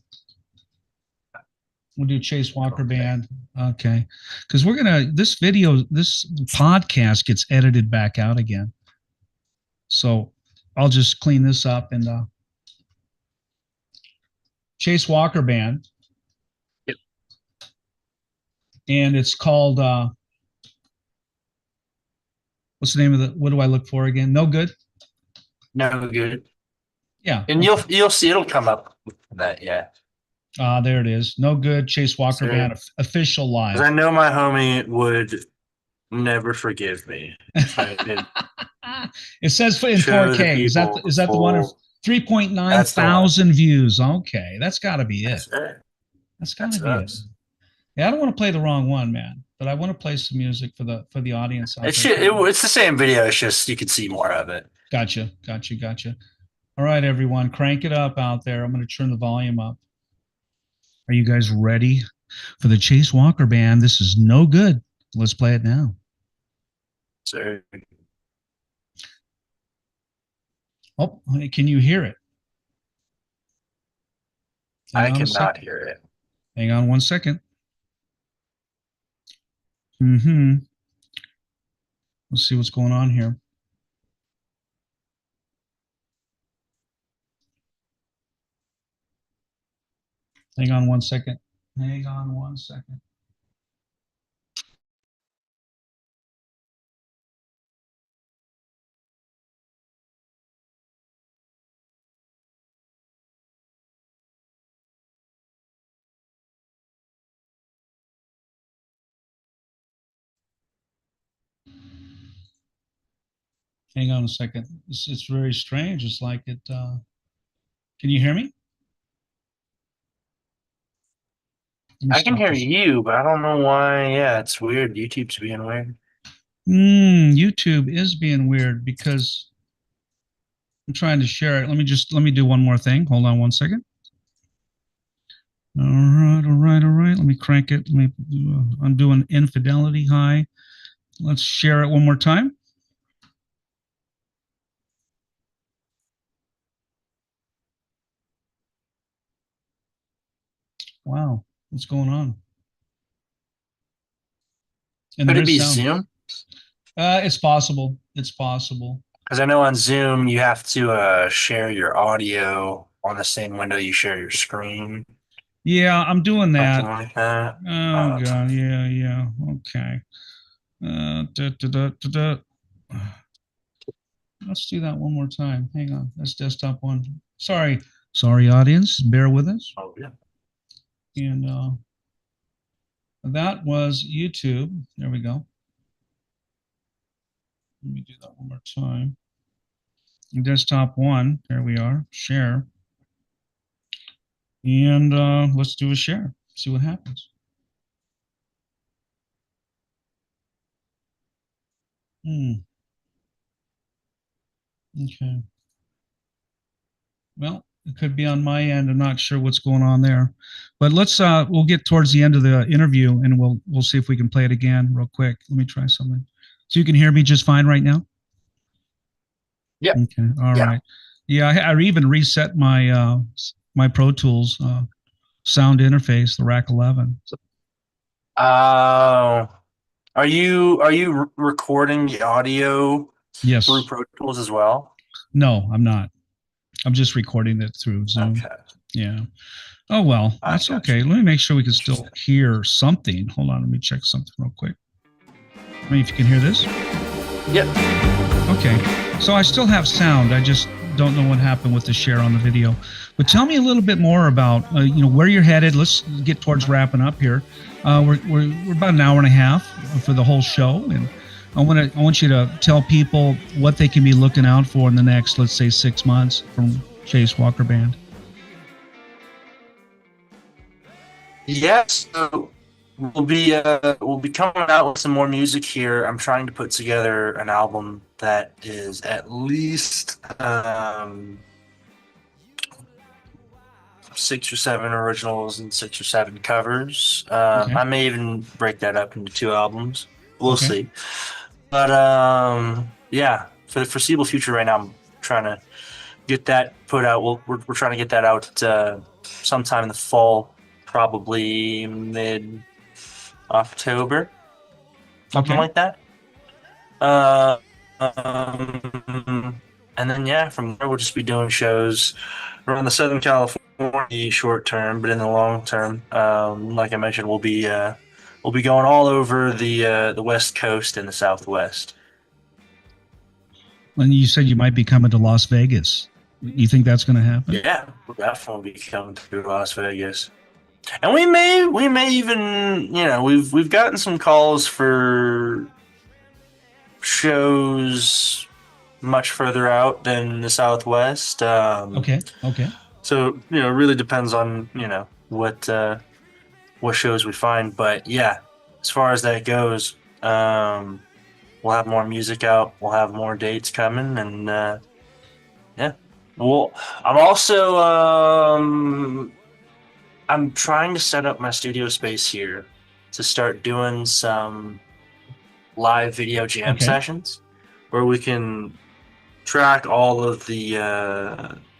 We'll do Chase Walker Band. Okay. Because this podcast gets edited back out again. So I'll just clean this up and Chase Walker Band. Yep. And it's called what's the name of what do I look for again? No Good? No Good. Yeah. And you'll see it'll come up with that, yeah. There it is. No Good, Chase Walker Band, official live. 'Cause I know my homie would never forgive me. If I didn't It says in show the 4K. Is that the one of full- 3.9 That's the one. thousand views? Okay, that's got to be it. That's it. That's got to That's be it. us. Yeah, I don't want to play the wrong one, man, but I want to play some music for the audience. out It's there. it's the same video. It's just you can see more of it. Gotcha. All right, everyone, crank it up out there. I'm going to turn the volume up. Are you guys ready for the Chase Walker Band? This is No Good. Let's play it now. So Oh, can you hear it? Hang I on a cannot second. hear it. Hang on 1 second. Mm-hmm. Let's see what's going on here. Hang on 1 second. Hang on 1 second. Hang on a second. It's very strange. It's like it. Can you hear me? Let me I can stop hear this. you, but I don't know why. Yeah, it's weird. YouTube's being weird. YouTube is being weird because I'm trying to share it. Let me do one more thing. Hold on 1 second. All right, all right, all right. Let me crank it. I'm doing infidelity high. Let's share it one more time. Wow, what's going on? And Could there it is be sound. Zoom? It's possible. It's possible. Because I know on Zoom you have to share your audio on the same window you share your screen, Yeah, I'm doing something that. like that. Oh God, yeah, yeah. Okay. Da, da, da, da, da. Let's do that one more time. Hang on. That's desktop one. Sorry, audience. Bear with us. Oh yeah. And that was YouTube. There we go. Let me do that one more time. Desktop one. There we are. Share. And let's do a share. See what happens. Okay. Well, it could be on my end. I'm not sure what's going on there. But we'll get towards the end of the interview and we'll see if we can play it again real quick. Let me try something. So you can hear me just fine right now? Yeah. Okay. All Yeah. right. Yeah, I even reset my Pro Tools sound interface, the Rack 11. Uh, are you recording the audio through Yes. Pro Tools as well? No, I'm not. I'm just recording it through Zoom. Okay. Yeah. Oh well, I that's got okay. you. Let me make sure we can still hear something. Hold on, let me check something real quick. I mean, if you can hear this. Yep. Okay. So I still have sound. I just don't know what happened with the share on the video. But tell me a little bit more about where you're headed. Let's get towards wrapping up here. We're about an hour and a half for the whole show, and I want you to tell people what they can be looking out for in the next, let's say, 6 months from Chase Walker Band. Yes. So we'll be coming out with some more music here. I'm trying to put together an album that is at least 6 or 7 originals and 6 or 7 covers. Okay. I may even break that up into 2 albums. We'll Okay. see. But yeah, for the foreseeable future, right now, I'm trying to get that put out. We're trying to get that out sometime in the fall, probably mid-October, something Okay. like that. And then yeah, from there we'll just be doing shows around the Southern California short term, but in the long term, like I mentioned, we'll be going all over the West Coast and the Southwest. And you said you might be coming to Las Vegas. You think that's going to happen? Yeah, we'll definitely be coming to Las Vegas. And we may even, we've gotten some calls for shows much further out than the Southwest. Okay. So, it really depends on, what shows we find. But yeah, as far as that goes, we'll have more music out. We'll have more dates coming, and yeah. Well, I'm also I'm trying to set up my studio space here to start doing some live video jam Okay. sessions where we can track all of the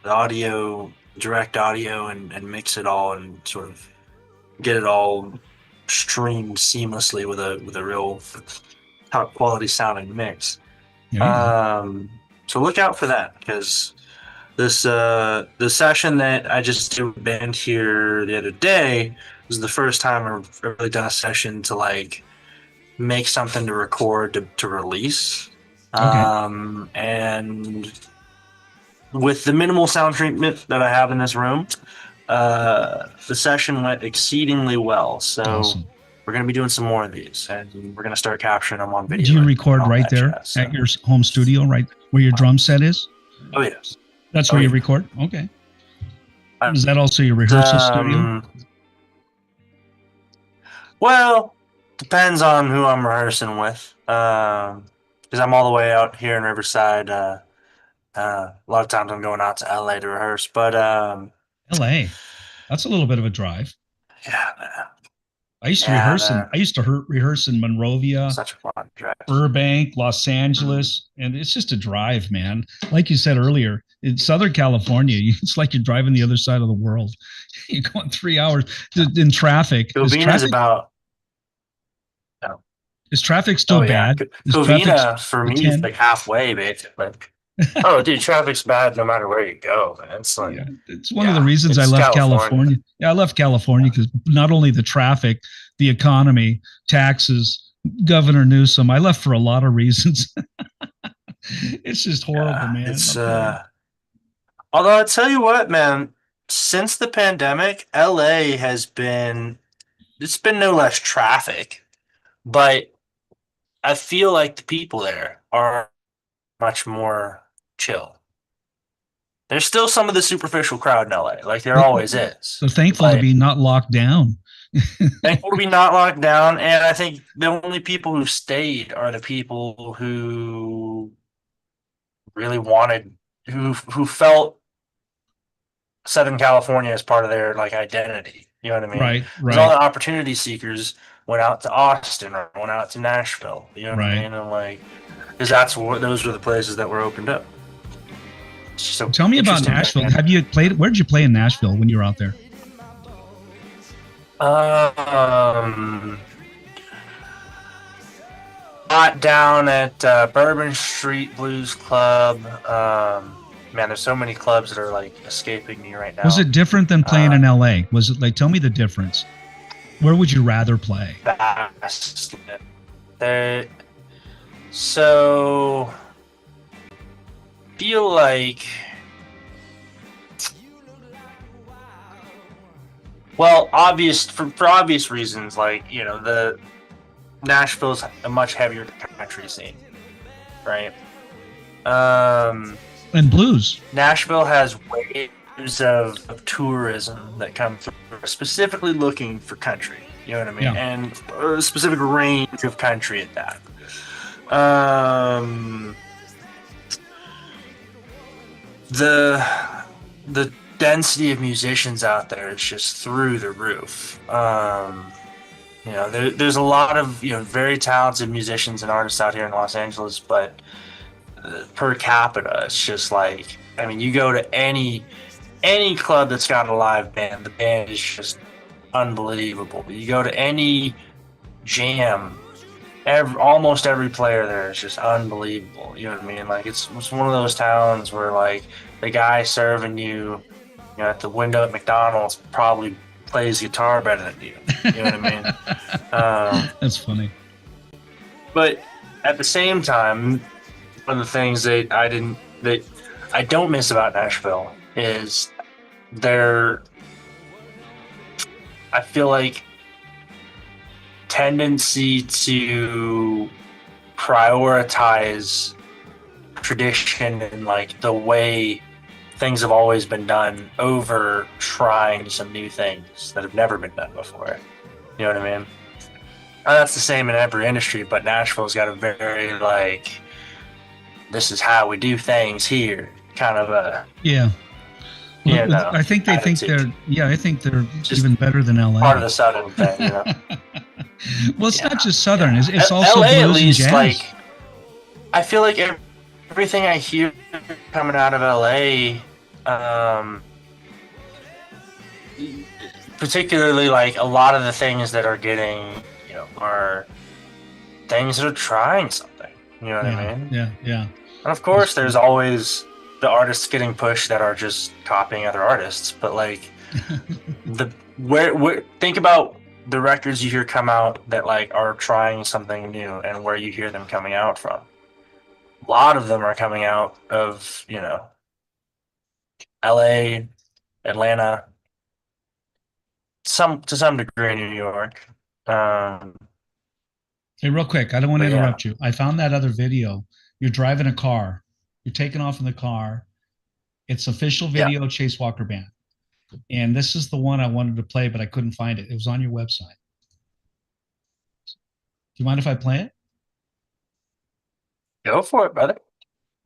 audio, direct audio, and mix it all and sort of get it all streamed seamlessly with a real top quality sounding mix. There you go. So look out for that, because this the session that I just did with band here the other day was the first time I've really done a session to like make something to record to release. Okay. And with the minimal sound treatment that I have in this room, the session went exceedingly well. So Awesome. we're going to be doing some more of these, and we're going to start capturing them on video. Do you and record all right that there jazz, so. at your home studio, right where your drum set is? Oh, yes. That's Oh, where you yeah. record? Okay. Is that also your rehearsal studio? Well, depends on who I'm rehearsing with. Because I'm all the way out here in Riverside. A lot of times I'm going out to LA to rehearse, but LA. That's a little bit of a drive. yeah, man, I used to Yeah, rehearse in man. rehearse in Monrovia, such a fun drive. Burbank, Los Angeles, and it's just a drive, man. Like you said earlier, in Southern California, it's like you're driving the other side of the world. You're going 3 hours in traffic. Covina's about. Is traffic still Oh yeah, bad? Is traffic Covina for me is 10? like halfway, basically. Oh, dude, traffic's bad no matter where you go, man. It's like, Yeah, it's one of the reasons I it's left California. Yeah, I left California because not only the traffic, the economy, taxes, Governor Newsom. I left for a lot of reasons. It's just horrible, man. It's although I tell you what, man, since the pandemic, LA has been it's been no less traffic, but I feel like the people there are much more chill. There's still some of the superficial crowd in LA, like there always is. They're thankful to But be not locked down. thankful to be not locked down, and I think the only people who stayed are the people who really wanted, who felt Southern California as part of their like identity. You know what I mean? Right, 'Cause all right, the opportunity seekers went out to Austin or went out to Nashville. You know what Right. I mean? And like, because those were the places that were opened up. So Tell me about interesting Nashville. dynamic. Have you played? Where did you play in Nashville when you were out there? Not down at Bourbon Street Blues Club. Man, there's so many clubs that are like escaping me right now. Was it different than playing in LA? Was it like? Tell me the difference. Where would you rather play? Vast. So feel like, well, for obvious reasons, like, you know, the Nashville's a much heavier country scene, right? And blues. Nashville has waves of tourism that come through, specifically looking for country. You know what I mean? Yeah. And a specific range of country at that. The density of musicians out there is just through the roof. You know, there's a lot of, you know, very talented musicians and artists out here in Los Angeles, but per capita, it's just like, I mean, you go to any club that's got a live band, the band is just unbelievable. You go to any jam, almost every player there is just unbelievable. You know what I mean? Like it's one of those towns where like the guy serving you, you know, at the window at McDonald's probably plays guitar better than you. You know what I mean? That's funny. But at the same time, one of the things that I don't miss about Nashville is I feel like tendency to prioritize tradition and like the way things have always been done over trying some new things that have never been done before. You know what I mean? And that's the same in every industry, but Nashville's got a very like, this is how we do things here kind of a Yeah. Yeah, Well, no, I think they think attitude. I think they're Just even better than LA. part of the Southern thing, you know. Well, it's Yeah, not just Southern. It's also LA blues at and least jazz. like I feel like everything I hear coming out of LA, particularly like a lot of the things that are getting, are things that are trying something. You know what I mean? Yeah. And of course, there's always the artists getting pushed that are just copying other artists. But like, where think about the records you hear come out that like are trying something new, and where you hear them coming out from. A lot of them are coming out of LA, Atlanta, to some degree New York. Hey, real quick, I don't want to But yeah. interrupt you. I found that other video. You're driving a car. You're taking off in the car. It's official video Chase Walker Band. And this is the one I wanted to play, but I couldn't find it. It was on your website. Do you mind if I play it? Go for it, brother.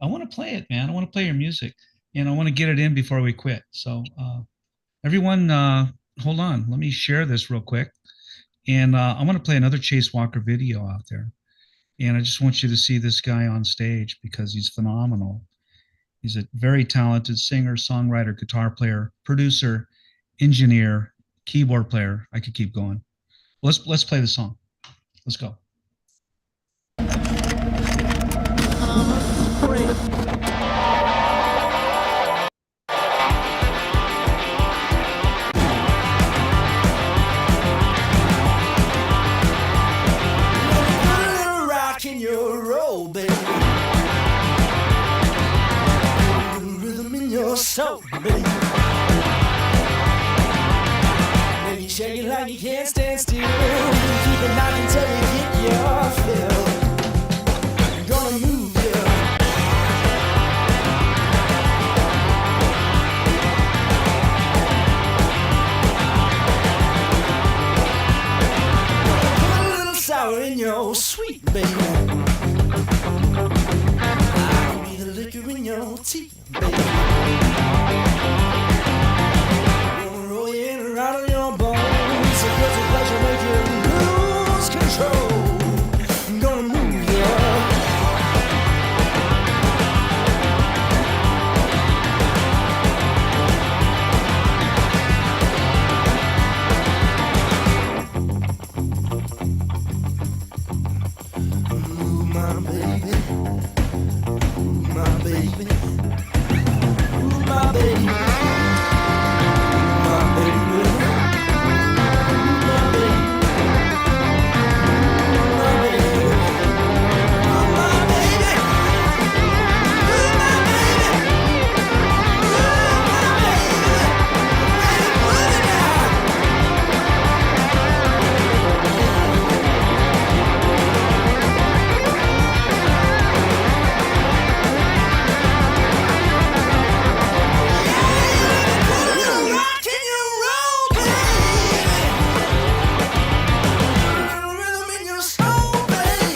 I want to play it, man. I want to play your music, and I want to get it in before we quit. So, everyone, hold on. Let me share this real quick. And I want to play another Chase Walker video out there. And I just want you to see this guy on stage because he's phenomenal. He's a very talented singer, songwriter, guitar player, producer, engineer, keyboard player. I could keep going. Let's play the song. Let's go. Rocking your roll, baby. Rhythm in your soul, baby. Make you shake it like you can't stand still. Keep it knocking until you get your fill. Gonna move you. Put a little sour in your sweet, baby. I can be the liquor in your tea, baby. Gonna roll you in and out of your bones. So guilty pleasure make you lose control. I'm gonna move you. Ooh, my baby. Ooh, my baby. Ooh, my baby. My baby. My baby. My baby. Oh, my baby. Ooh, my baby. Ooh, my baby. Put it down. Rock and you roll, baby. Rhythm in your soul, baby.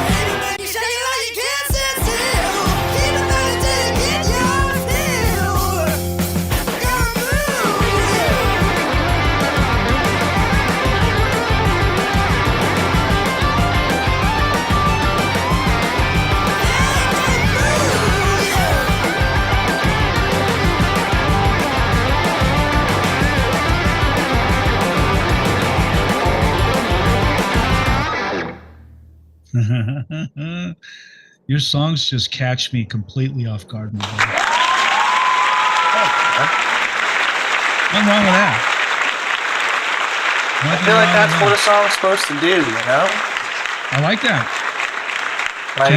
Baby, make you shake it like you can't sit still. Keep it running till you get your fill. Gotta move, Your songs just catch me completely off guard, my brother. Nothing wrong with that. I feel like that's what a song's supposed to do, I like that. Like,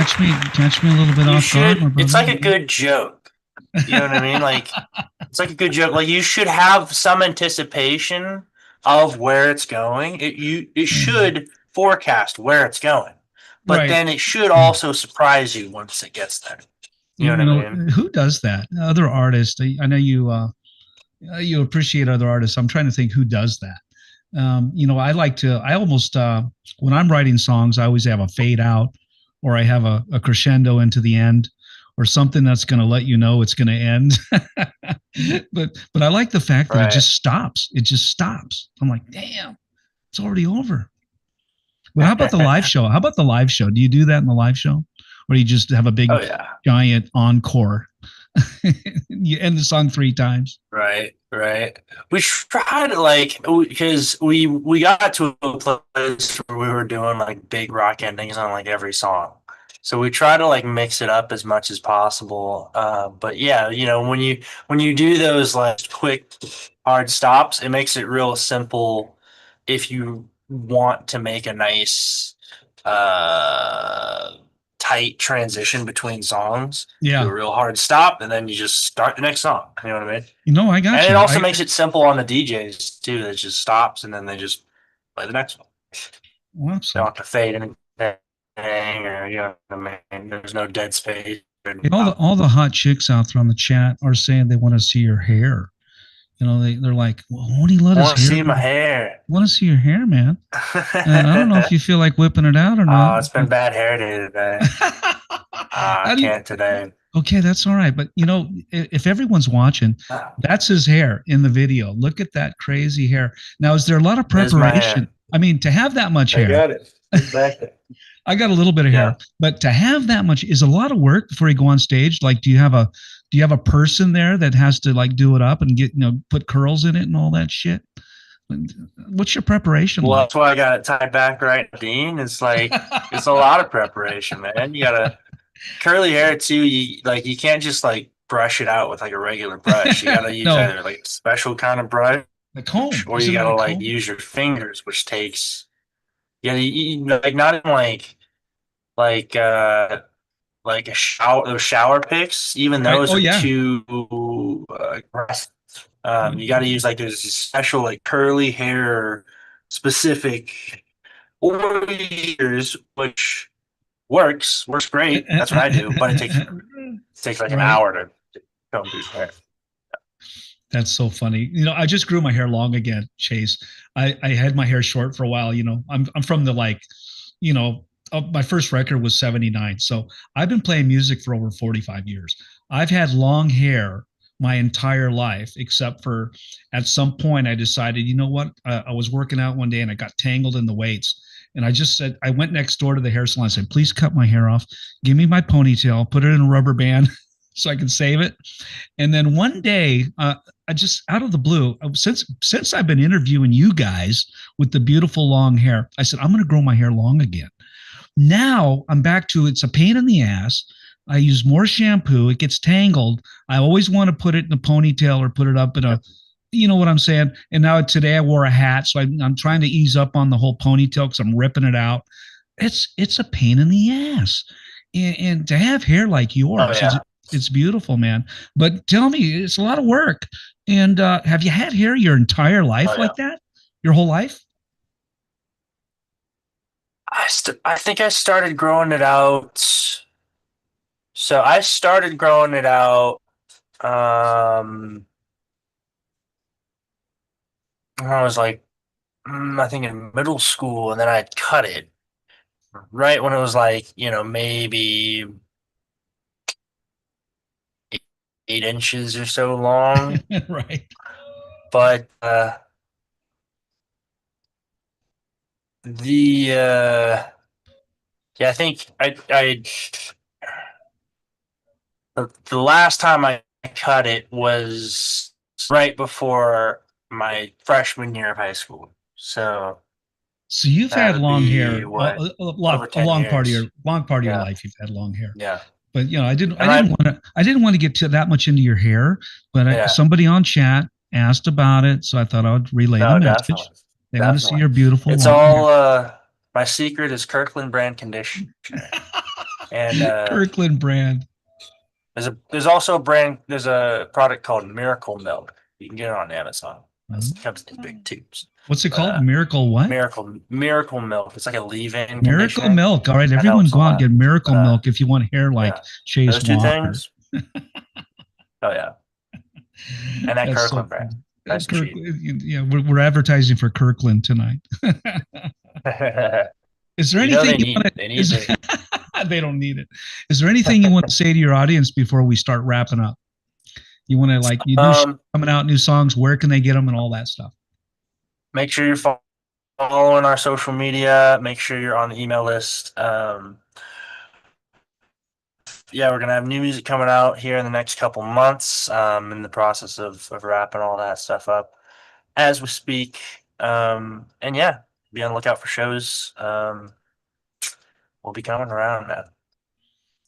Catch me a little bit you off guard, my should. It's brother. like a good joke. You know what I mean? Like, it's like a good joke. Like, you should have some anticipation of where it's going. It should forecast where it's going, but Right. then it should also surprise you once it gets there. You know what I mean? Who does that? Other artists. I know you appreciate other artists. I'm trying to think who does that. I almost, when I'm writing songs, I always have a fade out, or I have a crescendo into the end, or something that's going to let you know it's going to end. but I like the fact that it just stops. It just stops. I'm like, damn, it's already over. But how about the live show? How about the live show? Do you do that in the live show? Or do you just have a big, Oh yeah. giant encore? You end the song 3 times. Right, right. We tried to like because we got to a place where we were doing like big rock endings on like every song. So we try to like mix it up as much as possible. But yeah, you know, when you do those like quick hard stops, it makes it real simple if you want to make a nice uh tight transition between songs. Do a Yeah. real hard stop and then you just start the next song. You know what I mean? I got And it you. also makes it simple on the DJs too. That just stops and then they just play the next one. They Awesome. don't have to fade anything or you know what I mean. There's no dead space. Hey, all the hot chicks out there on the chat are saying they want to see your hair. They're like, well, won't he let I his want to hair see my go? hair. Want to see your hair, man? I don't know if you feel like whipping it out or not. Oh, it's been bad hair day today. I How do you? can't today. Okay, that's all right. But if everyone's watching, that's his hair in the video. Look at that crazy hair. Now, is there a lot of There's my hair. preparation? I mean, to have that much I hair, got it. Exactly. I got a little bit of Yeah. hair, but to have that much is a lot of work before you go on stage. Like, do you have a person there that has to like do it up and get put curls in it and all that shit? What's your preparation Well, like? that's why I got it tied back right, Dean. It's like it's a lot of preparation, man. You gotta curly hair too. You can't just like brush it out with like a regular brush. You gotta use No, either like a special kind of brush the comb. or Isn't you it gotta a like comb? use your fingers, which takes like not in like a shower those shower picks. Even Right. those Oh are yeah. too aggressive. You got to use like there's this special like curly hair specific oils, which works great. That's what I do, but it takes like an Right. hour to comb through hair. That's so funny. I just grew my hair long again, Chase. I had my hair short for a while. I'm from the like, my first record was 79. So I've been playing music for over 45 years. I've had long hair my entire life, except for at some point I decided, you know what? I was working out one day and I got tangled in the weights. And I just said, I went next door to the hair salon. I said, please cut my hair off. Give me my ponytail, put it in a rubber band so I can save it. And then one day, I just out of the blue, since I've been interviewing you guys with the beautiful long hair, I said, I'm going to grow my hair long again. Now I'm back to it's a pain in the ass. I use more shampoo. It gets tangled. I always want to put it in a ponytail or put it up in a, you know what I'm saying? And now today I wore a hat. So I'm trying to ease up on the whole ponytail because I'm ripping it out. It's a pain in the ass. And to have hair like yours, it's beautiful, man. But tell me, it's a lot of work. And have you had hair your entire life like that? Your whole life? I think I started growing it out. So I started growing it out. When I was like, I think in middle school, and then I cut it right when it was like, maybe 8 inches or so long. Right. But yeah, I think the last time I cut it was right before my freshman year of high school. So you've had long hair what, a over 10 long part of years. your life. You've had long hair. Yeah. But I didn't want to get to that much into your hair. But somebody on chat asked about it, so I thought I would relay the message. Definitely. They want to see your beautiful. It's long hair. My secret is Kirkland brand conditioner. And Kirkland brand. There's also a product called Miracle Milk. You can get it on Amazon. It comes in big tubes. What's it called? Miracle what? Miracle Milk. It's like a leave-in. Miracle Milk. All right, everyone go out and get Miracle Milk if you want hair like Chase Those two Walker. things. Oh yeah. And that Kirkland brand. That's cheap. Yeah, we're advertising for Kirkland tonight. Is there anything you want to? They don't need it. Is there anything you want to say to your audience before we start wrapping up? You want to coming out new songs? Where can they get them and all that stuff? Make sure you're following our social media. Make sure you're on the email list. Yeah, we're gonna have new music coming out here in the next couple months. In the process of wrapping all that stuff up as we speak. And yeah, be on the lookout for shows. We'll be coming around, man.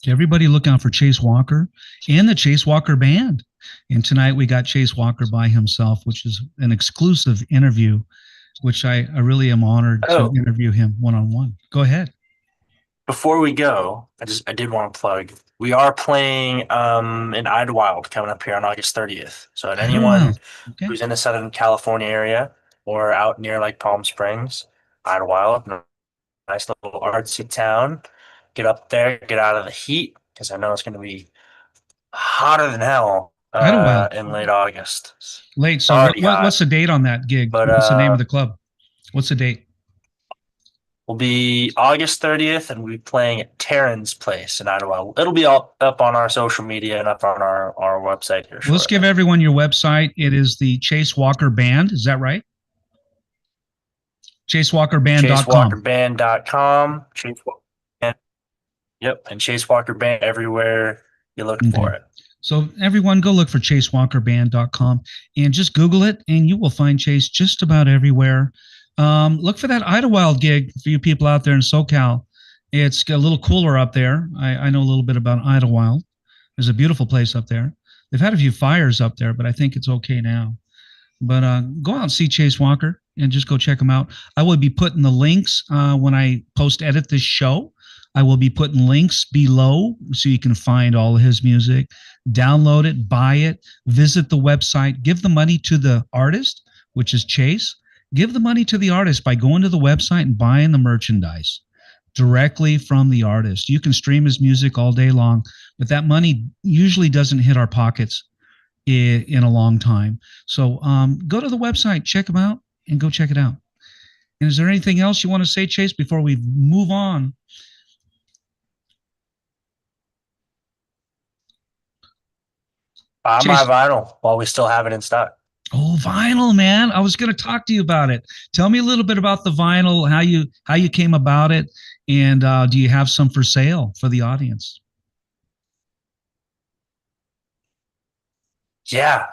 Everybody look out for Chase Walker and the Chase Walker Band. And tonight we got Chase Walker by himself, which is an exclusive interview, which I really am honored to interview him one-on-one. Go ahead. Before we go, I did want to plug. We are playing in Idlewild coming up here on August 30th. So anyone who's in the Southern California area or out near like Palm Springs, Idlewild, nice little artsy town. Get up there, get out of the heat, because I know it's going to be hotter than hell in late August. Late. So what's the date on that gig? What's the name of the club? What's the date? Will be August 30th, and we'll be playing at Taryn's Place in Idlewild. It'll be all up on our social media and up on our website here. Let's give everyone your website. It is the Chase Walker Band. Is that right? ChaseWalkerBand.com. ChaseWalkerBand.com. Yep, and Chase Walker Band everywhere you look for it. So everyone go look for ChaseWalkerBand.com and just Google it, and you will find Chase just about everywhere. Look for that Idlewild gig for you people out there in SoCal. It's a little cooler up there. I know a little bit about Idlewild. There's a beautiful place up there. They've had a few fires up there, but I think it's okay now. But go out and see Chase Walker and just go check him out. I will be putting the links when I edit this show. I will be putting links below so you can find all of his music, download it, buy it, visit the website, give the money to the artist, which is Chase. Give the money to the artist by going to the website and buying the merchandise directly from the artist. You can stream his music all day long, but that money usually doesn't hit our pockets in a long time. So go to the website, check him out, and go check it out. And is there anything else you want to say, Chase, before we move on? Buy my vinyl while we still have it in stock. Oh, vinyl, man. I was going to talk to you about it. Tell me a little bit about the vinyl, how you came about it, and do you have some for sale for the audience? Yeah,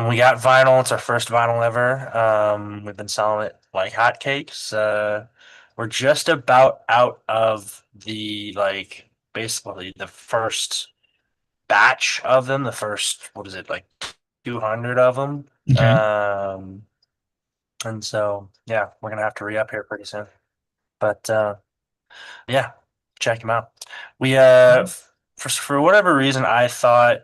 we got vinyl. It's our first vinyl ever. We've been selling it like hotcakes. We're just about out of basically the first batch of them. The first, 200 of them. Okay. And so, yeah, we're going to have to re-up here pretty soon. But, yeah, check them out. We, for whatever reason, I thought,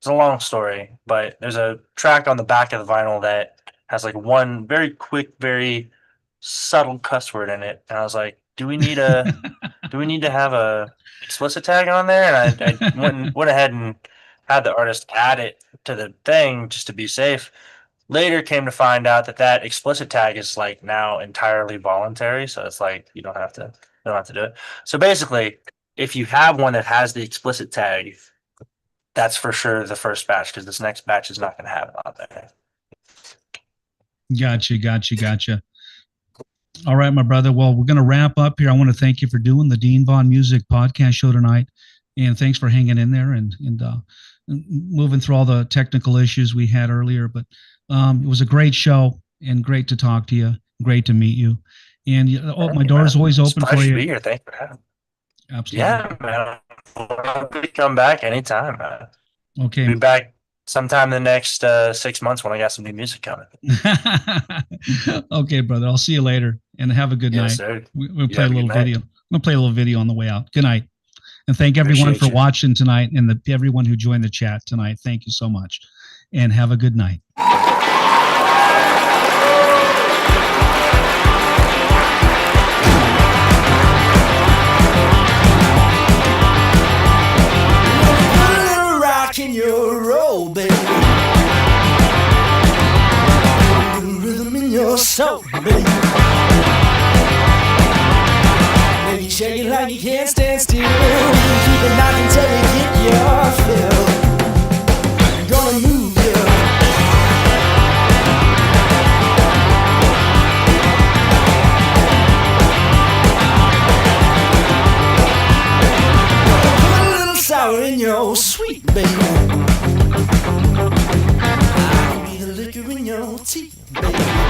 it's a long story, but there's a track on the back of the vinyl that has like one very quick, very subtle cuss word in it. And I was like, do we need to have a explicit tag on there? And I went ahead and had the artist add it to the thing just to be safe. Later came to find out that explicit tag is like now entirely voluntary. So it's like, you don't have to do it. So basically, if you have one that has the explicit tag, that's for sure the first batch, because this next batch is not going to have it on there. Gotcha. All right, my brother. Well, we're going to wrap up here. I want to thank you for doing the DeanVonMusic podcast show tonight. And thanks for hanging in there and moving through all the technical issues we had earlier. But it was a great show and great to talk to you. Great to meet you. And my door is always open for you. To be here. Thanks for having me. Absolutely. Yeah, man. Come back anytime, man. Okay. Be back sometime in the next 6 months when I got some new music coming. Okay, brother. I'll see you later and have a good night. Sir. We'll play a little video. We'll play a little video on the way out. Good night. And thank everyone for watching tonight and everyone who joined the chat tonight. Thank you so much. And have a good night. In your roll, baby. The rhythm in your soul, baby. Make you shake it like you can't stand still. Keep it knocking until you get your fill. I'm gonna move you. your teeth, baby.